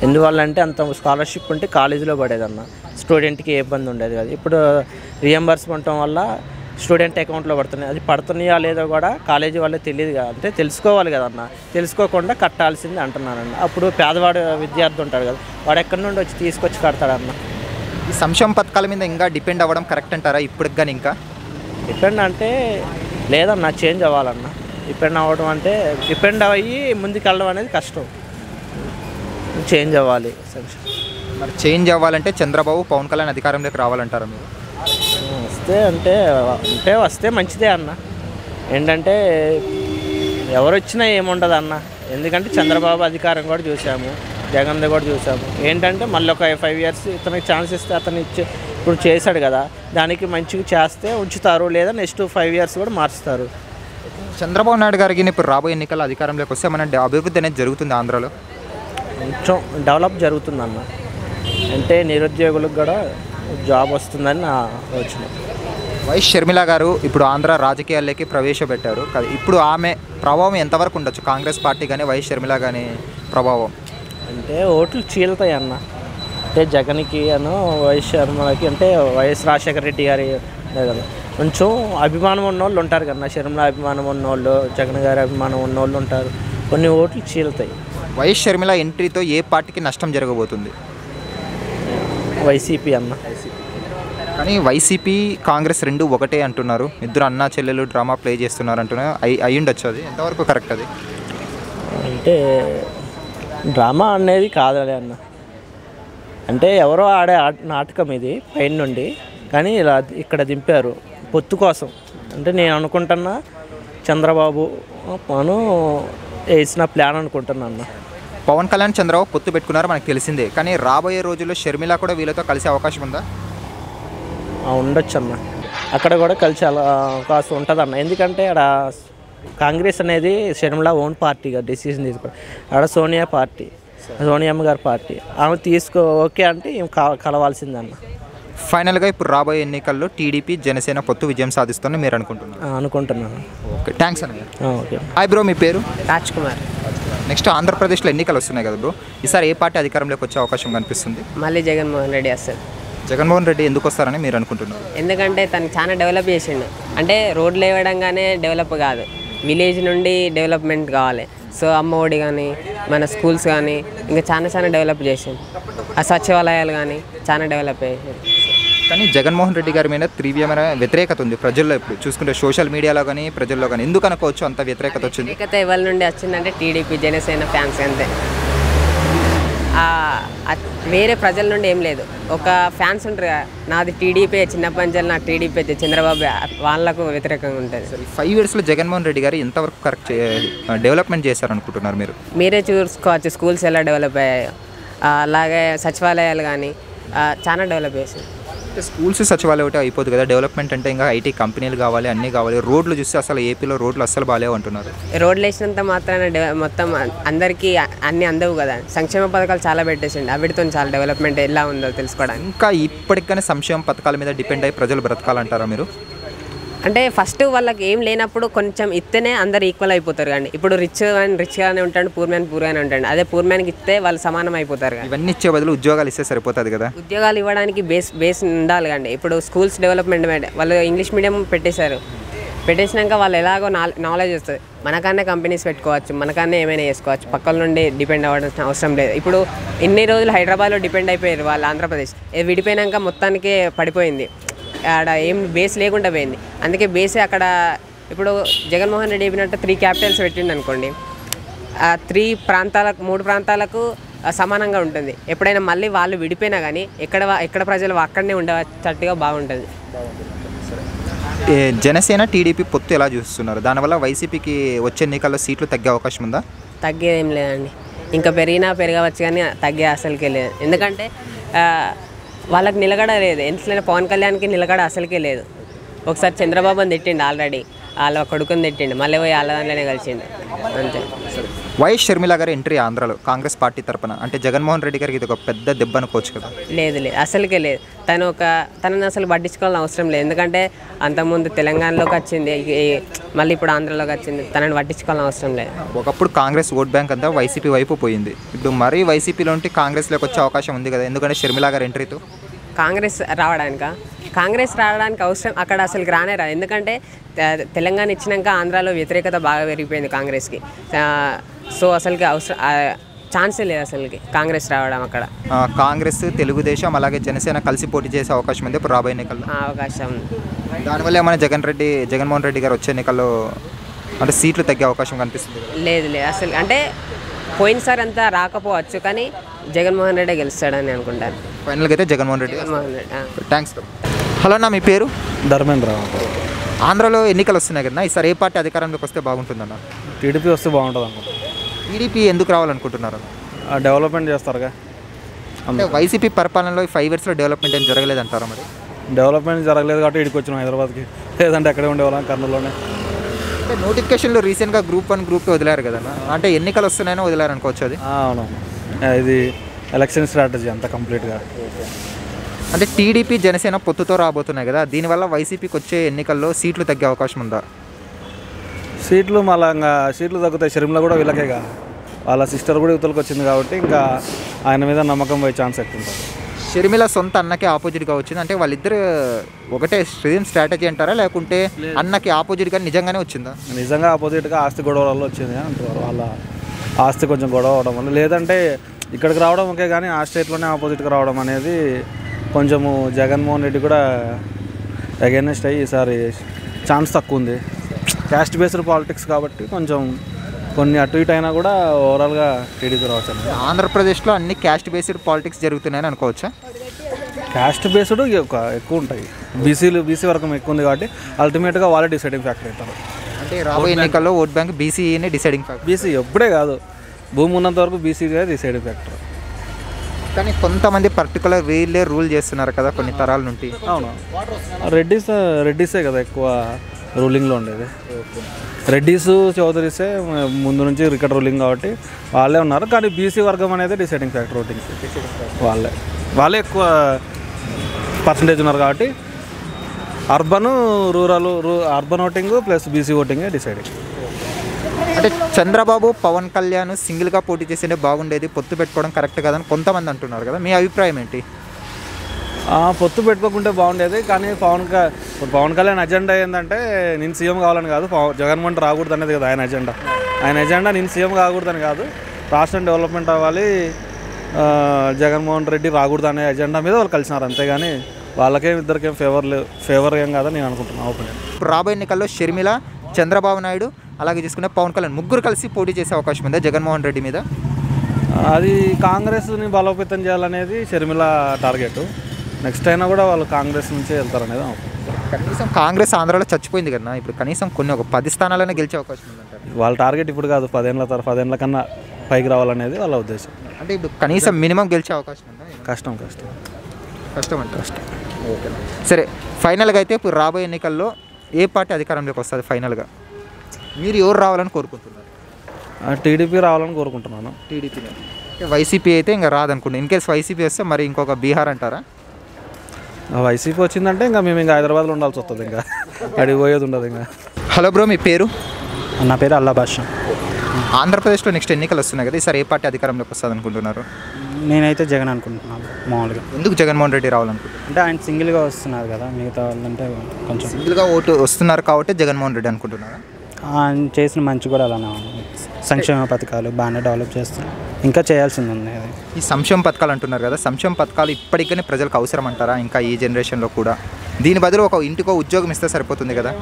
ఎందువల్లంటే అంత స్కాలర్షిప్ ఉంటే కాలేజీలో పడేదన్న, స్టూడెంట్కి ఏ ఇబ్బంది ఉండేది కాదు. ఇప్పుడు రియంబర్స్మెంట్ వల్ల స్టూడెంట్ అకౌంట్లో పడుతున్నాయి, అది పడుతున్నాయా లేదో కూడా కాలేజీ వాళ్ళే తెలియదు కదా, అంటే తెలుసుకోవాలి కదన్న, తెలుసుకోకుండా కట్టాల్సింది అంటున్నానన్న. అప్పుడు పేదవాడు విద్యార్థి ఉంటాడు కదా, వాడు ఎక్కడి నుండి వచ్చి తీసుకొచ్చి కడతాడన్న. ఈ సంక్షేమ పథకాల మీద ఇంకా డిపెండ్ అవ్వడం కరెక్ట్ అంటారా ఇప్పటికి? కానీ ఇంకా డిపెండ్ అంటే లేదన్నా, చేంజ్ అవ్వాలన్న. డిపెండ్ అవ్వడం అంటే డిపెండ్ అయ్యి ముందుకెళ్ళడం అనేది కష్టం, చేంజ్ అవ్వాలి. మరి చేంజ్ అవ్వాలంటే చంద్రబాబు పవన్ కళ్యాణ్ అధికారంలోకి రావాలంటారా మీరు? వస్తే మంచిదే అన్న. ఏంటంటే ఎవరు వచ్చినా ఏముండదు అన్న, ఎందుకంటే చంద్రబాబు అధికారం కూడా చూసాము, జగన్ది కూడా చూసాము. ఏంటంటే మళ్ళీ ఒక 5 years ఇతనికి ఛాన్స్ ఇస్తే అతను ఇప్పుడు చేశాడు కదా, దానికి మంచిగా చేస్తే ఉంచుతారు, లేదా నెక్స్ట్ 5 years కూడా మార్చుతారు. చంద్రబాబు నాయుడు గారికి ఇప్పుడు రాబోయే ఎన్నికల అధికారంలోకి వస్తే మన అభివృద్ధి అనేది జరుగుతుంది ఆంధ్రాలో? కొంచెం డెవలప్ జరుగుతుందన్న, అంటే నిరుద్యోగులకు కూడా జాబ్ వస్తుందని నా ఆలోచన. వైఎస్ షర్మిల గారు ఇప్పుడు ఆంధ్ర రాజకీయాల్లోకి ప్రవేశపెట్టారు కదా, ఇప్పుడు ఆమె ప్రభావం ఎంతవరకు ఉండొచ్చు కాంగ్రెస్ పార్టీ కానీ వైఎస్ షర్మిల కానీ ప్రభావం? అంటే ఓట్లు చీలుతాయి అన్న, అంటే జగన్కి అను వైఎస్ షర్మిలకి, అంటే వైఎస్ రాజశేఖర రెడ్డి గారి కదా కొంచెం అభిమానం ఉన్నోళ్ళు ఉంటారు కన్నా, షర్మిల అభిమానం ఉన్నోళ్ళు, జగన్ గారి అభిమానం ఉన్నోళ్ళు ఉంటారు, కొన్ని ఓట్లు చీలుతాయి. వైఎస్ షర్మిల ఎంట్రీతో ఏ పార్టీకి నష్టం జరగబోతుంది? వైసీపీ అన్న. కానీ వైసీపీ కాంగ్రెస్ రెండు ఒకటే అంటున్నారు, ఇద్దరు అన్నా చెల్లెలు డ్రామా ప్లే చేస్తున్నారు అంటున్నారు, అయి ఉండొచ్చు, అది ఎంతవరకు కరెక్ట్? అది అంటే డ్రామా అనేది కాదులే అన్న, అంటే ఎవరో ఆడే నాటకం ఇది పైన నుండి, కానీ ఇలా ఇక్కడ దింపారు పొత్తు కోసం. అంటే నేను అనుకుంటున్నా చంద్రబాబు మనం వేసిన ప్లాన్ అనుకుంటున్నా అన్న. పవన్ కళ్యాణ్ చంద్రబాబు పొత్తు పెట్టుకున్నారు మనకు తెలిసిందే, కానీ రాబోయే రోజుల్లో షర్మిల కూడా వీళ్ళతో కలిసే అవకాశం ఉందా? ఉండొచ్చు అన్న, అక్కడ కూడా కలిసి అవకాశం ఉంటుంది అన్న. ఎందుకంటే అక్కడ కాంగ్రెస్ అనేది షర్మిల ఓన్ పార్టీగా డెసిషన్ తీసుకోవడం, అక్కడ సోనియమ్మ గారి పార్టీ, ఆమె ఓకే అంటే కలవాల్సిందన్న. ఫైనల్గా ఇప్పుడు రాబోయే ఎన్నికల్లో టీడీపీ జనసేన పొత్తు విజయం సాధిస్తుందని మీరు అనుకుంటున్నాను. ఓకే, థ్యాంక్స్ అన్న. ఓకే. హాయ్ బ్రో, మీ పేరు? రాజ్ కుమార్. నెక్స్ట్ ఆంధ్రప్రదేశ్లో ఎన్నికలు వస్తున్నాయి కదా బ్రో, ఈసారి ఏ పార్టీ అధికారంలోకి వచ్చే అవకాశం కనిపిస్తుంది? మళ్ళీ జగన్మోహన్ రెడ్డి వస్తారు. జగన్మోహన్ రెడ్డి ఎందుకు వస్తారని మీరు అనుకుంటున్నారు? ఎందుకంటే తను చాలా డెవలప్ చేసిండు, అంటే రోడ్లు వేయడంగానే డెవలప్ కాదు, విలేజ్ నుండి డెవలప్మెంట్ కావాలి. సో అమ్మ ఒడి కానీ మన స్కూల్స్ కానీ ఇంకా చాలా డెవలప్ చేసిండు, ఆ సచివాలయాలు కానీ చాలా డెవలప్ అయ్యాయి. కానీ జగన్మోహన్ రెడ్డి గారి మీద తీవ్రమైన వ్యతిరేకత ఉంది ప్రజల్లో, ఇప్పుడు చూసుకుంటే సోషల్ మీడియాలో కానీ ప్రజల్లో కానీ, ఎందుకు అనుకోవచ్చు అంత వ్యతిరేకత వచ్చింది? వ్యతిరేకత ఎవరి నుండి వచ్చిందంటే టీడీపీ జనసేన ఫ్యాన్స్ అంతే, వేరే ప్రజల నుండి ఏం లేదు. ఒక ఫ్యాన్స్ ఉంటారు కదా, నాది టీడీపీ, చిన్నప్పటి నుంచి నాకు టీడీపీ చంద్రబాబు, వాళ్ళకు వ్యతిరేకంగా ఉంటుంది. 5 yearsలో జగన్మోహన్ రెడ్డి గారు ఎంతవరకు కరెక్ట్ డెవలప్మెంట్ చేశారనుకుంటున్నారు మీరు? మీరే చూసుకోవచ్చు స్కూల్స్ ఎలా డెవలప్ అయ్యాయో, అలాగే సచివాలయాలు కానీ చాలా డెవలప్ చేశారు. స్కూల్స్ సచివాలయం ఒకటి అయిపోతుంది కదా, డెవలప్మెంట్ అంటే ఇంకా ఐటీ కంపెనీలు కావాలి, అన్నీ కావాలి. రోడ్లు చూస్తే అసలు ఏపీలో రోడ్లు అస్సలు బాగాలేవు అంటున్నారు. రోడ్లు వేసినంత మాత్రాన మొత్తం అందరికీ అన్నీ అందవు కదా. సంక్షేమ పథకాలు చాలా పెట్టేసిండు, అవిటితో చాలా డెవలప్మెంట్ ఎలా ఉందో తెలుసుకోవడానికి. ఇంకా ఇప్పటికైనా సంక్షేమ పథకాల మీద డిపెండ్ అయ్యి ప్రజలు బ్రతకాలంటారా మీరు? అంటే ఫస్ట్ వాళ్ళకి ఏం లేనప్పుడు కొంచెం ఇస్తేనే అందరు ఈక్వల్ అయిపోతారు. కానీ ఇప్పుడు రిచ్గానే ఉంటాడు, పూర్ మ్యాన్ పూర్గానే ఉంటాడు. అదే పూర్ మ్యాన్కి ఇస్తే వాళ్ళు సమానం అయిపోతారు. ఇవన్నీ ఇచ్చే బదులు ఉద్యోగాలు ఇస్తే సరిపోతుంది కదా. ఉద్యోగాలు ఇవ్వడానికి బేస్ ఉండాలి కండి. ఇప్పుడు స్కూల్స్ డెవలప్మెంట్ వాళ్ళు ఇంగ్లీష్ మీడియం పెట్టేసినాక వాళ్ళు ఎలాగో నాలెడ్జ్ వస్తుంది. మనకన్నా కంపెనీస్ పెట్టుకోవచ్చు, మనకన్నా ఏమైనా చేసుకోవచ్చు, పక్కల నుండి డిపెండ్ అవ్వాల్సిన అవసరం లేదు. ఇప్పుడు ఇన్ని రోజులు హైదరాబాద్లో డిపెండ్ అయిపోయారు వాళ్ళు. ఆంధ్రప్రదేశ్ విడిపోయినాక మొత్తానికి పడిపోయింది, ఆడ ఏం బేస్ లేకుండా పోయింది. అందుకే బేసే అక్కడ. ఇప్పుడు జగన్మోహన్ రెడ్డి చెప్పినట్టు 3 క్యాపిటల్స్ పెట్టిండు అనుకోండి, ఆ 3 ప్రాంతాలకు సమానంగా ఉంటుంది. ఎప్పుడైనా మళ్ళీ వాళ్ళు విడిపోయినా కానీ ఎక్కడ ప్రజలు అక్కడనే ఉండేటట్టుగా బాగుంటుంది. జనసేన టీడీపీ పొత్తు ఎలా చూస్తున్నారు? దానివల్ల వైసీపీకి వచ్చే ఎన్నికల్లో సీట్లు తగ్గే అవకాశం ఉందా? తగ్గేదేం లేదండి, ఇంకా పెరగవచ్చు కానీ తగ్గే అసలుకే లేదు. ఎందుకంటే వాళ్ళకి నిలకడ లేదు. ఎంతైనా పవన్ కళ్యాణ్కి నిలకడ అసలుకే లేదు. ఒకసారి చంద్రబాబుని తిట్టిండు, ఆల్రెడీ వాళ్ళ కొడుకుని తిట్టిండు, మళ్ళీ పోయి వాళ్ళ దాంట్లోనే కలిసిండు అంతే. వైఎస్ షర్మిల గారు ఎంట్రీ ఆంధ్రాలో కాంగ్రెస్ పార్టీ తరపున, అంటే జగన్మోహన్ రెడ్డి గారికి ఇది ఒక పెద్ద దెబ్బ అనుకోవచ్చు కదా? లేదు అసలుకే లేదు. తనని అసలు పట్టించుకోవాలని అవసరం లేదు. ఎందుకంటే అంతకుముందు తెలంగాణలోకి వచ్చింది, మళ్ళీ ఇప్పుడు ఆంధ్రాలోకి వచ్చింది, తనని పట్టించుకోవాలని అవసరం లేదు. ఒకప్పుడు కాంగ్రెస్ ఓట్ బ్యాంక్ అంతా వైసీపీ వైపు పోయింది, ఇప్పుడు మరీ వైసీపీలో ఉంటే కాంగ్రెస్లోకి వచ్చే అవకాశం ఉంది కదా, ఎందుకంటే షర్మిల గారు ఎంట్రీతో? కాంగ్రెస్ రావడానికి అవసరం అక్కడ అసలు రానే రాదు. ఎందుకంటే తెలంగాణ ఇచ్చినాక ఆంధ్రాలో వ్యతిరేకత బాగా పెరిగిపోయింది కాంగ్రెస్కి. సో అసలుకి ఛాన్సే లేదు అసలుకి కాంగ్రెస్ రావడం అక్కడ. కాంగ్రెస్, తెలుగుదేశం అలాగే జనసేన కలిసి పోటీ చేసే అవకాశం ఉంది ఇప్పుడు రాబోయే ఎన్నికల్లో. అవకాశం దానివల్ల ఏమైనా జగన్మోహన్ రెడ్డి గారు వచ్చే ఎన్నికల్లో అంటే సీట్లు తగ్గే అవకాశం కనిపిస్తుంది? లేదు అసలు. అంటే పోయినసారి అంతా రాకపోవచ్చు కానీ జగన్మోహన్ రెడ్డి గెలుస్తాడని అనుకుంటాను. ఫైనల్గా అయితే జగన్మోహన్ రెడ్డి. థ్యాంక్స్. హలో అన్న, మీ పేరు? ధర్మేంద్ర. ఆంధ్రాలో ఎన్నికలు వస్తున్నాయి కదా, ఈసారి ఏ పార్టీ అధికారంలోకి వస్తే బాగుంటుందన్న? టీడీపీ వస్తే బాగుంటుంది అనుకుంటా. టీడీపీ ఎందుకు రావాలనుకుంటున్నారు? డెవలప్మెంట్ చేస్తారుగా. అంటే వైసీపీ పరిపాలనలో 5 yearsలో డెవలప్మెంట్ ఏం జరగలేదు అంటారా? మరి డెవలప్మెంట్ జరగలేదు కాబట్టి ఇక్కడికి వచ్చినాం హైదరాబాద్కి, లేదంటే ఎక్కడే ఉండేవాళ్ళం కర్నూలులోనే. అంటే నోటిఫికేషన్లో రీసెంట్గా Group 1, Group 2 వదిలేరు కదన్నా, అంటే ఎన్నికలు వస్తున్నాయని వదిలేరు అనుకోవచ్చు అది? అవునవును, ఇది ఎలక్షన్ స్ట్రాటజీ అంతా కంప్లీట్గా. అంటే టీడీపీ జనసేన పొత్తుతో రాబోతున్నాయి కదా, దీనివల్ల వైసీపీకి వచ్చే ఎన్నికల్లో సీట్లు తగ్గే అవకాశం ఉందా? సీట్లు మళ్ళీ ఇంకా సీట్లు తగ్గుతాయి. షర్మిల కూడా వీళ్ళకేగా, వాళ్ళ సిస్టర్ కూడా యువతలకు వచ్చింది కాబట్టి ఇంకా ఆయన మీద నమ్మకం పోయే ఛాన్స్ ఎక్కువ ఉంటుంది. షర్మిల సొంత అన్నకి ఆపోజిట్గా వచ్చింది అంటే వాళ్ళిద్దరు ఒకటే సేమ్ స్ట్రాటజీ అంటారా, లేకుంటే అన్నకి ఆపోజిట్గా నిజంగానే వచ్చిందా? నిజంగా ఆపోజిట్గా ఆస్తి గొడవలలో వచ్చింది అంటారు. వాళ్ళ ఆస్తి కొంచెం గొడవ అవడం వల్ల, లేదంటే ఇక్కడికి రావడం ఓకే కానీ ఆ స్టేట్లోనే ఆపోజిట్గా రావడం అనేది కొంచెము జగన్మోహన్ రెడ్డి కూడా అగైనెస్ట్ అయ్యి ఈసారి ఛాన్స్ తక్కువ ఉంది. క్యాస్ట్ బేస్డ్ పాలిటిక్స్ కాబట్టి కొంచెం కొన్ని అటు ఇటు అయినా కూడా ఓవరాల్గా టీడీపీ రావచ్చు. ఆంధ్రప్రదేశ్లో అన్ని క్యాస్ట్ బేస్డ్ పాలిటిక్స్ జరుగుతున్నాయని అనుకోవచ్చా? క్యాస్ట్ బేస్డ్ ఎక్కువ ఉంటాయి, బీసీ వర్గం ఎక్కువ ఉంది కాబట్టి అల్టిమేట్గా వాళ్ళే డిసైడింగ్ ఫ్యాక్టర్ అవుతారు. అంటే రాబోయే ఎన్నికల్లో ఓట్ బ్యాంక్ బీసీనే డిసైడింగ్ ఫ్యాక్టర్. బీసీ ఎప్పుడే కాదు, భూమి ఉన్నంత వరకు బీసీగా డిసైడింగ్ ఫ్యాక్టర్. కానీ కొంతమంది పర్టికులర్ వీళ్ళే రూల్ చేస్తున్నారు కదా కొన్ని తరాల నుండి. అవును, రెడ్డిసే కదా ఎక్కువ రూలింగ్లో ఉండేది. రెడ్డిస్, చౌదరీసే ముందు నుంచి ఇక్కడ రూలింగ్ కాబట్టి వాళ్ళే ఉన్నారు. కానీ బీసీ వర్గం అనేది డిసైడింగ్ ఫ్యాక్టర్ ఓటింగ్, వాళ్ళే ఎక్కువ పర్సంటేజ్ ఉన్నారు కాబట్టి urban voting plus BC voting deciding. అంటే చంద్రబాబు, పవన్ కళ్యాణ్ సింగిల్గా పోటీ చేస్తేనే బాగుండేది, పొత్తు పెట్టుకోవడం కరెక్ట్ కాదని కొంతమంది అంటున్నారు కదా, మీ అభిప్రాయం ఏంటి? పొత్తు పెట్టుకోకుంటే బాగుండేది కానీ పవన్ కళ్యాణ్ అజెండా ఏంటంటే నేను సీఎం కావాలని కాదు, జగన్మోహన్ రాకూడదు అనేది కదా ఆయన ఎజెండా. నేను సీఎం కాకూడదని కాదు, రాష్ట్రం డెవలప్మెంట్ అవ్వాలి, జగన్మోహన్ రెడ్డి రాకూడదు అనే ఎజెండా మీద వాళ్ళు కలిసినారు. అంతేగాని వాళ్ళకేం ఇద్దరికేం ఫేవర్ ఏం కాదని నేను అనుకుంటున్నాను. ఒపీనియన్. ఇప్పుడు రాబోయే ఎన్నికల్లో షర్మిల, చంద్రబాబు నాయుడు అలాగే తీసుకునే పవన్ కళ్యాణ్ ముగ్గురు కలిసి పోటీ చేసే అవకాశం ఉందా జగన్మోహన్ రెడ్డి మీద? అది కాంగ్రెస్ని బలోపేతం చేయాలనేది షర్మిల టార్గెట్. నెక్స్ట్ అయినా కూడా వాళ్ళు కాంగ్రెస్ నుంచే వెళ్తారనేది. కనీసం కాంగ్రెస్ ఆంధ్రాలో చచ్చిపోయింది కదా, ఇప్పుడు కనీసం ఒక 10 స్థానాలనే గెలిచే అవకాశం ఉందంటారు. వాళ్ళ టార్గెట్ ఇప్పుడు కాదు, 10 ఏళ్ళ కన్నా పైకి రావాలనేది వాళ్ళ ఉద్దేశం. అంటే ఇప్పుడు కనీసం మినిమం గెలిచే అవకాశం ఉందా? కష్టం అంటే ఓకే. సరే, ఫైనల్గా అయితే ఇప్పుడు రాబోయే ఎన్నికల్లో ఏ పార్టీ అధికారంలోకి వస్తుంది ఫైనల్గా? మీరు ఎవరు రావాలని కోరుకుంటున్నారు? టీడీపీ రావాలని కోరుకుంటున్నాను. టీడీపీనే. వైసీపీ అయితే ఇంకా రాదనుకుంటున్నాను. ఇన్ కేసు వైసీపీ వస్తే మరి ఇంకొక బీహార్ అంటారా? వైసీపీ వచ్చిందంటే ఇంకా మేము ఇంకా హైదరాబాద్లో ఉండాల్సి వస్తుంది, ఇంకా అడిగి పోయేది ఉండదు ఇంకా. హలో బ్రో, మీ పేరు? నా పేరు అల్లా బాషా. ఆంధ్రప్రదేశ్లో నెక్స్ట్ ఎన్నికలు వస్తున్నాయి కదా, ఈసారి ఏ పార్టీ అధికారంలోకి వస్తుంది అనుకుంటున్నారు? నేనైతే జగన్ అనుకుంటున్నాను మామూలుగా. ఎందుకు జగన్మోహన్ రెడ్డి రావాలనుకుంటున్నారు? అంటే ఆయన సింగిల్గా వస్తున్నారు కదా, మిగతా వాళ్ళంటే కొంచెం సింగిల్గా ఓటు వస్తున్నారు కాబట్టి జగన్మోహన్ రెడ్డి అనుకుంటున్నారా? ఆయన చేసిన మంచి కూడా అలానే ఉంది. సంక్షేమ పథకాలు బాగానే డెవలప్ చేస్తున్నారు, ఇంకా చేయాల్సింది ఉంది. అది ఈ సంక్షేమ పథకాలు అంటున్నారు కదా, సంక్షేమ పథకాలు ఇప్పటికీ ప్రజలకు అవసరం అంటారా ఇంకా ఈ జనరేషన్లో కూడా? దీని బదులు ఒక ఇంటికో ఉద్యోగం ఇస్తే సరిపోతుంది కదా?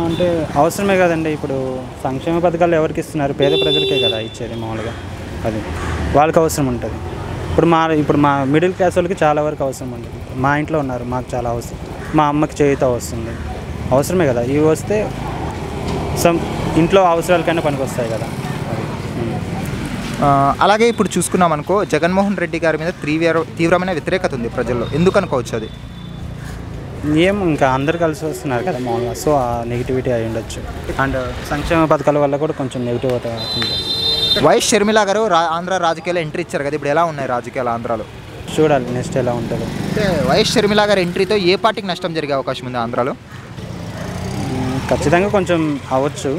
అంటే అవసరమే కదండి. ఇప్పుడు సంక్షేమ పథకాలు ఎవరికి ఇస్తున్నారు? పేద ప్రజలకే కదా ఇచ్చేది మామూలుగా. అది వాళ్ళకి అవసరం ఉంటుంది. ఇప్పుడు మా మిడిల్ క్లాస్ వాళ్ళకి చాలా వరకు అవసరం ఉంటుంది. మా ఇంట్లో ఉన్నారు, మాకు చాలా అవసరం. మా అమ్మకి చేయుత వస్తుంది, అవసరమే కదా. ఇవి వస్తే ఇంట్లో అవసరాలకైనా పనికి వస్తాయి కదా. అలాగే ఇప్పుడు చూసుకున్నాం అనుకో, జగన్మోహన్ రెడ్డి గారి మీద తీవ్రమైన వ్యతిరేకత ఉంది ప్రజల్లో. ఎందుకు అనుకోవచ్చు అది? ఇంకా అందరు కలిసి వస్తున్నారు కదా మామూలుగా, సో ఆ నెగిటివిటీ అయి ఉండొచ్చు. అండ్ సంక్షేమ పథకాల వల్ల కూడా కొంచెం నెగిటివ్ అవుతుంది. వైఎస్ షర్మిల గారు ఆంధ్ర రాజకీయాల్లో ఎంట్రీ ఇచ్చారు కదా, ఇప్పుడు ఎలా ఉన్నాయి రాజకీయాలు ఆంధ్రాలో? చూడాలి నెక్స్ట్ ఎలా ఉంటుందో. అంటే వైఎస్ షర్మిల గారి ఎంట్రీతో ఏ పార్టీకి నష్టం జరిగే అవకాశం ఉంది ఆంధ్రాలో? ఖచ్చితంగా కొంచెం అవ్వచ్చు,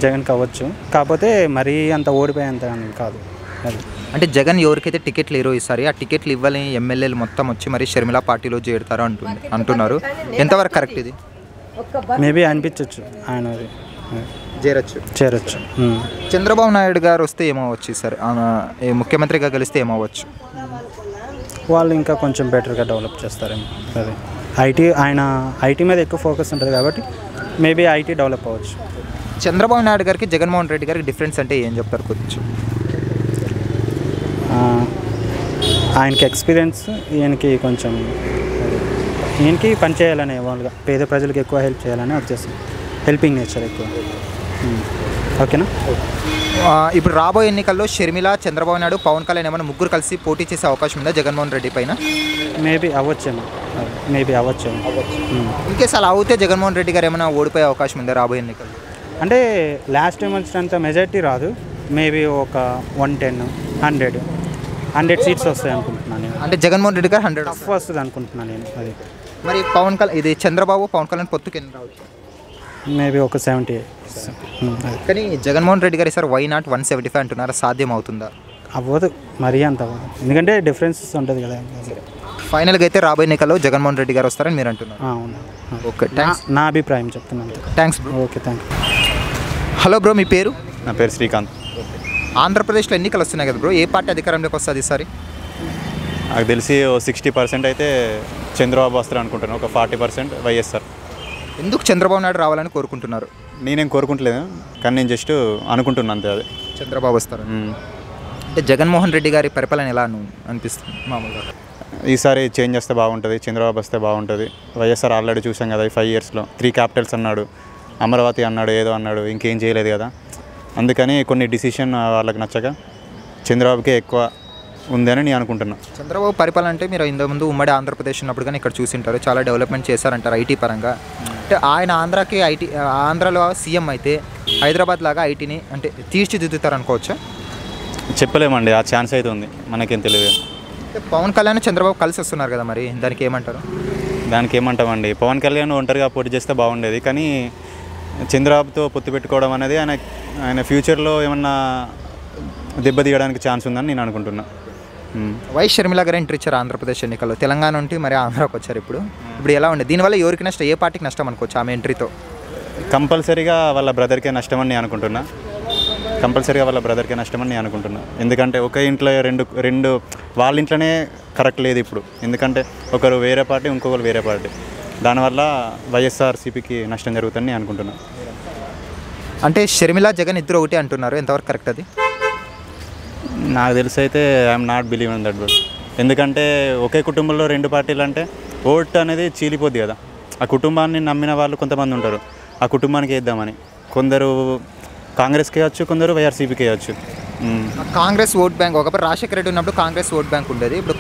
జగన్కి అవ్వచ్చు. కాకపోతే మరీ అంత ఓడిపోయేంత కాదు. అది అంటే జగన్ ఎవరికైతే టికెట్లు లేరో ఈసారి ఆ టికెట్లు ఇవ్వాలని ఎమ్మెల్యేలు మొత్తం వచ్చి మరి షర్మిల పార్టీలో చేరుతారు అంటున్నారు. ఎంతవరకు కరెక్ట్ ఇది? మేబీ అనిపించవచ్చు ఆయన చేరొచ్చు. చంద్రబాబు నాయుడు గారు వస్తే ఏమవచ్చు సార్? ముఖ్యమంత్రిగా గెలిస్తే ఏమవచ్చు? వాళ్ళు ఇంకా కొంచెం బెటర్గా డెవలప్ చేస్తారేమో. అది ఐటీ మీద ఎక్కువ ఫోకస్ ఉంటుంది కాబట్టి మేబీ ఐటీ డెవలప్ అవ్వచ్చు. చంద్రబాబు నాయుడు గారికి జగన్మోహన్ రెడ్డి గారికి డిఫరెన్స్ అంటే ఏం చెప్తారు కొంచెం? ఆయనకి ఎక్స్పీరియన్స్, ఈయనకి పని చేయాలనే వాళ్ళుగా పేద ప్రజలకు ఎక్కువ హెల్ప్ చేయాలని వచ్చేస్తుంది. హెల్పింగ్ నేచర్ ఎక్కువ. ఓకేనా? ఇప్పుడు రాబోయే ఎన్నికల్లో షర్మిల, చంద్రబాబు నాయుడు, పవన్ కళ్యాణ్ ఏమైనా ముగ్గురు కలిసి పోటీ చేసే అవకాశం ఉందా జగన్మోహన్ రెడ్డి పైన? మేబీ అవ్వచ్చేమో. ఇన్కేస్ అలా అవుతే జగన్మోహన్ రెడ్డి గారు ఏమైనా ఓడిపోయే అవకాశం ఉందా రాబోయే ఎన్నికల్లో? అంటే లాస్ట్ టైం వచ్చినంత మెజారిటీ రాదు. మేబీ ఒక 110-100 సీట్స్ వస్తాయి అనుకుంటున్నాను నేను. అంటే జగన్మోహన్ రెడ్డి గారు 100 వస్తుంది అనుకుంటున్నాను నేను. అది మరి పవన్ కళ్యాణ్, ఇది చంద్రబాబు పవన్ కళ్యాణ్ పొత్తుకి ఎన్ని రావచ్చు? మేబీ ఒక 70. కానీ జగన్మోహన్ రెడ్డి గారు సార్ వై నాట్ 175 అంటున్నారు, సాధ్యం అవుతుందా? అవ్వదు, మరీ అంత అవ్వదు, ఎందుకంటే డిఫరెన్సెస్ ఉంటుంది కదా. ఫైనల్గా అయితే రాబోయే ఎన్నికల్లో జగన్మోహన్ రెడ్డి గారు వస్తారని మీరు అంటున్నారు? అవును. Okay, thanks. నా అభిప్రాయం చెప్తున్నాను. Thanks bro. Okay, thank you. Hello bro, మీ పేరు? నా పేరు శ్రీకాంత్. ఆంధ్రప్రదేశ్లో ఎన్నికలు వస్తున్నాయి కదా బ్రో, ఏ పార్టీ అధికారంలోకి వస్తుంది ఈసారి? నాకు తెలిసి 60% అయితే చంద్రబాబు వస్తారు అనుకుంటున్నాను, ఒక 40% వైఎస్ఆర్. ఎందుకు చంద్రబాబు నాయుడు రావాలని కోరుకుంటున్నారు? నేనేం కోరుకుంటలేదు, కానీ నేను జస్ట్ అనుకుంటున్నాను అంతే. అది చంద్రబాబు వస్తారు అంటే జగన్మోహన్ రెడ్డి గారి పరిపాలన ఎలా అనిపిస్తుంది మామూలుగా? ఈసారి చేంజ్ చేస్తే బాగుంటుంది, చంద్రబాబు వస్తే బాగుంటుంది. వైఎస్ఆర్ ఆల్రెడీ చూసాం కదా, ఈ 5 ఇయర్స్లో 3 క్యాపిటల్స్ అన్నాడు, అమరావతి అన్నాడు, ఏదో అన్నాడు, ఇంకేం చేయలేదు కదా. అందుకని కొన్ని డిసిషన్ వాళ్ళకి నచ్చక చంద్రబాబుకే ఎక్కువ ఉందని నేను అనుకుంటున్నాను. చంద్రబాబు పరిపాలన అంటే మీరు ఇంతకుముందు ఉమ్మడి ఆంధ్రప్రదేశ్ ఉన్నప్పుడు కానీ ఇక్కడ చూసింటారు, చాలా డెవలప్మెంట్ చేశారంటారు ఐటీ పరంగా. అంటే ఆయన ఆంధ్రాలో సీఎం అయితే హైదరాబాద్ లాగా ఐటీని అంటే తీర్చిదిద్దుతారు అనుకోవచ్చా? చెప్పలేమండి, ఆ ఛాన్స్ అయితే ఉంది, మనకేం తెలియదు. పవన్ కళ్యాణ్ చంద్రబాబు కలిసి వస్తున్నారు కదా, మరి దానికి ఏమంటారు? దానికి ఏమంటామండి, పవన్ కళ్యాణ్ ఒంటరిగా పోటీ చేస్తే బాగుండేది, కానీ చంద్రబాబుతో పొత్తు పెట్టుకోవడం అనేది ఆయన ఫ్యూచర్లో ఏమన్నా దెబ్బతీయడానికి ఛాన్స్ ఉందని నేను అనుకుంటున్నా. వైఎస్ షర్మిల గారు ఎంట్రీ ఇచ్చారు ఆంధ్రప్రదేశ్ ఎన్నికల్లో, తెలంగాణ నుండి మరి ఆంధ్రాకి వచ్చారు. ఇప్పుడు ఎలా ఉంది? దీనివల్ల ఎవరికి నష్టం, ఏ పార్టీకి నష్టం అనుకోవచ్చు ఆమె ఎంట్రీతో? కంపల్సరీగా వాళ్ళ బ్రదర్కే నష్టం అని నేను అనుకుంటున్నా. ఎందుకంటే ఒక ఇంట్లో రెండు వాళ్ళ ఇంట్లోనే కరెక్ట్ లేదు ఇప్పుడు, ఎందుకంటే ఒకరు వేరే పార్టీ, ఇంకొకరు వేరే పార్టీ. దానివల్ల వైఎస్ఆర్సీపీకి నష్టం జరుగుతుందని నేను అనుకుంటున్నా. అంటే షర్మిల జగన్ ఇద్దరు ఒకటి అంటున్నారు, ఎంతవరకు కరెక్ట్ అది? నాకు తెలిసి అయితే I'm not believe in that but, ఎందుకంటే ఒకే కుటుంబంలో 2 పార్టీలు అంటే ఓట్ అనేది చీలిపోద్ది కదా. ఆ కుటుంబాన్ని నమ్మిన వాళ్ళు కొంతమంది ఉంటారు, ఆ కుటుంబానికి వేద్దామని. కొందరు కాంగ్రెస్కి వేయచ్చు, కొందరు వైఆర్సీపీకి వేయచ్చు. కాంగ్రెస్ ఓట్ బ్యాంక్ ఒకప్పుడు రాజశేఖర రెడ్డి ఉన్నప్పుడు కాంగ్రెస్ ఓట్ బ్యాంక్ ఉండేది. ఇప్పుడు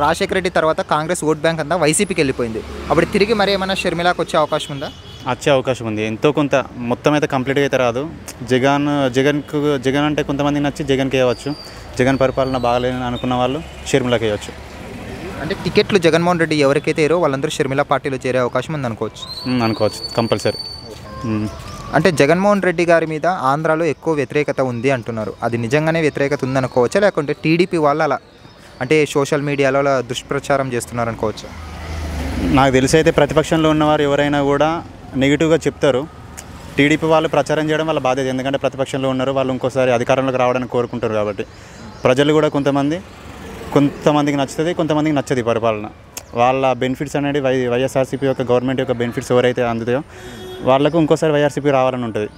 రాజశేఖర రెడ్డి తర్వాత కాంగ్రెస్ ఓట్ బ్యాంక్ అంతా వైసీపీకి వెళ్ళిపోయింది. అప్పుడు తిరిగి మరి ఏమైనా షర్మిలాకి వచ్చే అవకాశం ఉందా? వచ్చే అవకాశం ఉంది. ఎంతో కొంత, మొత్తం అయితే కంప్లీట్గా అయితే రాదు. జగన్ అంటే కొంతమంది నచ్చి జగన్కి వేయవచ్చు. జగన్ పరిపాలన బాగాలేదని అనుకున్న వాళ్ళు షర్మిలాకి వేయవచ్చు. అంటే టికెట్లు జగన్మోహన్ రెడ్డి ఎవరికైతే ఏరో వాళ్ళందరూ షర్మిల పార్టీలో చేరే అవకాశం ఉంది అనుకోవచ్చు. అనుకోవచ్చు కంపల్సరీ. అంటే జగన్మోహన్ రెడ్డి గారి మీద ఆంధ్రాలో ఎక్కువ వ్యతిరేకత ఉంది అంటున్నారు. అది నిజంగానే వ్యతిరేకత ఉందనుకోవచ్చా, లేకుంటే టీడీపీ వాళ్ళు అలా అంటే సోషల్ మీడియాలో అలా దుష్ప్రచారం చేస్తున్నారు అనుకోవచ్చు? నాకు తెలిసి అయితే ప్రతిపక్షంలో ఉన్నవారు ఎవరైనా కూడా నెగిటివ్గా చెప్తారు. టీడీపీ వాళ్ళు ప్రచారం చేయడం వాళ్ళ బాధ్యత. ఎందుకంటే ప్రతిపక్షంలో ఉన్నారు, వాళ్ళు ఇంకోసారి అధికారంలోకి రావడానికి కోరుకుంటారు. కాబట్టి ప్రజలు కూడా కొంతమందికి నచ్చుతుంది, కొంతమందికి నచ్చదు పరిపాలన. వాళ్ళ బెనిఫిట్స్ అనేది వైఎస్ఆర్సీపీ యొక్క గవర్నమెంట్ యొక్క బెనిఫిట్స్ ఎవరైతే అందుతాయో వాళ్ళకు ఇంకోసారి వైఆర్సీపీ రావాలని ఉంటుంది.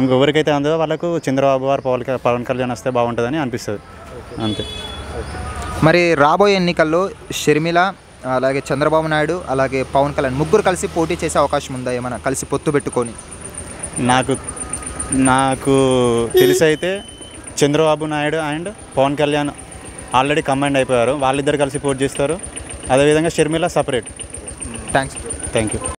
ఇంకెవరికైతే అందదో వాళ్ళకు చంద్రబాబు గారు పవన్ కళ్యాణ్ వస్తే బాగుంటుందని అనిపిస్తుంది. అంతే. మరి రాబోయే ఎన్నికల్లో షర్మిల, అలాగే చంద్రబాబు నాయుడు, అలాగే పవన్ కళ్యాణ్ ముగ్గురు కలిసి పోటీ చేసే అవకాశం ఉందా? ఏమైనా కలిసి పొత్తు పెట్టుకొని? నాకు తెలిసి అయితే Chandrababu Naidu and Pawan Kalyan already combined అయిపోయారు. వాళ్ళిద్దరు కలిసి పోటీ చేస్తారు. అదేవిధంగా షర్మిల సపరేట్. Thank you.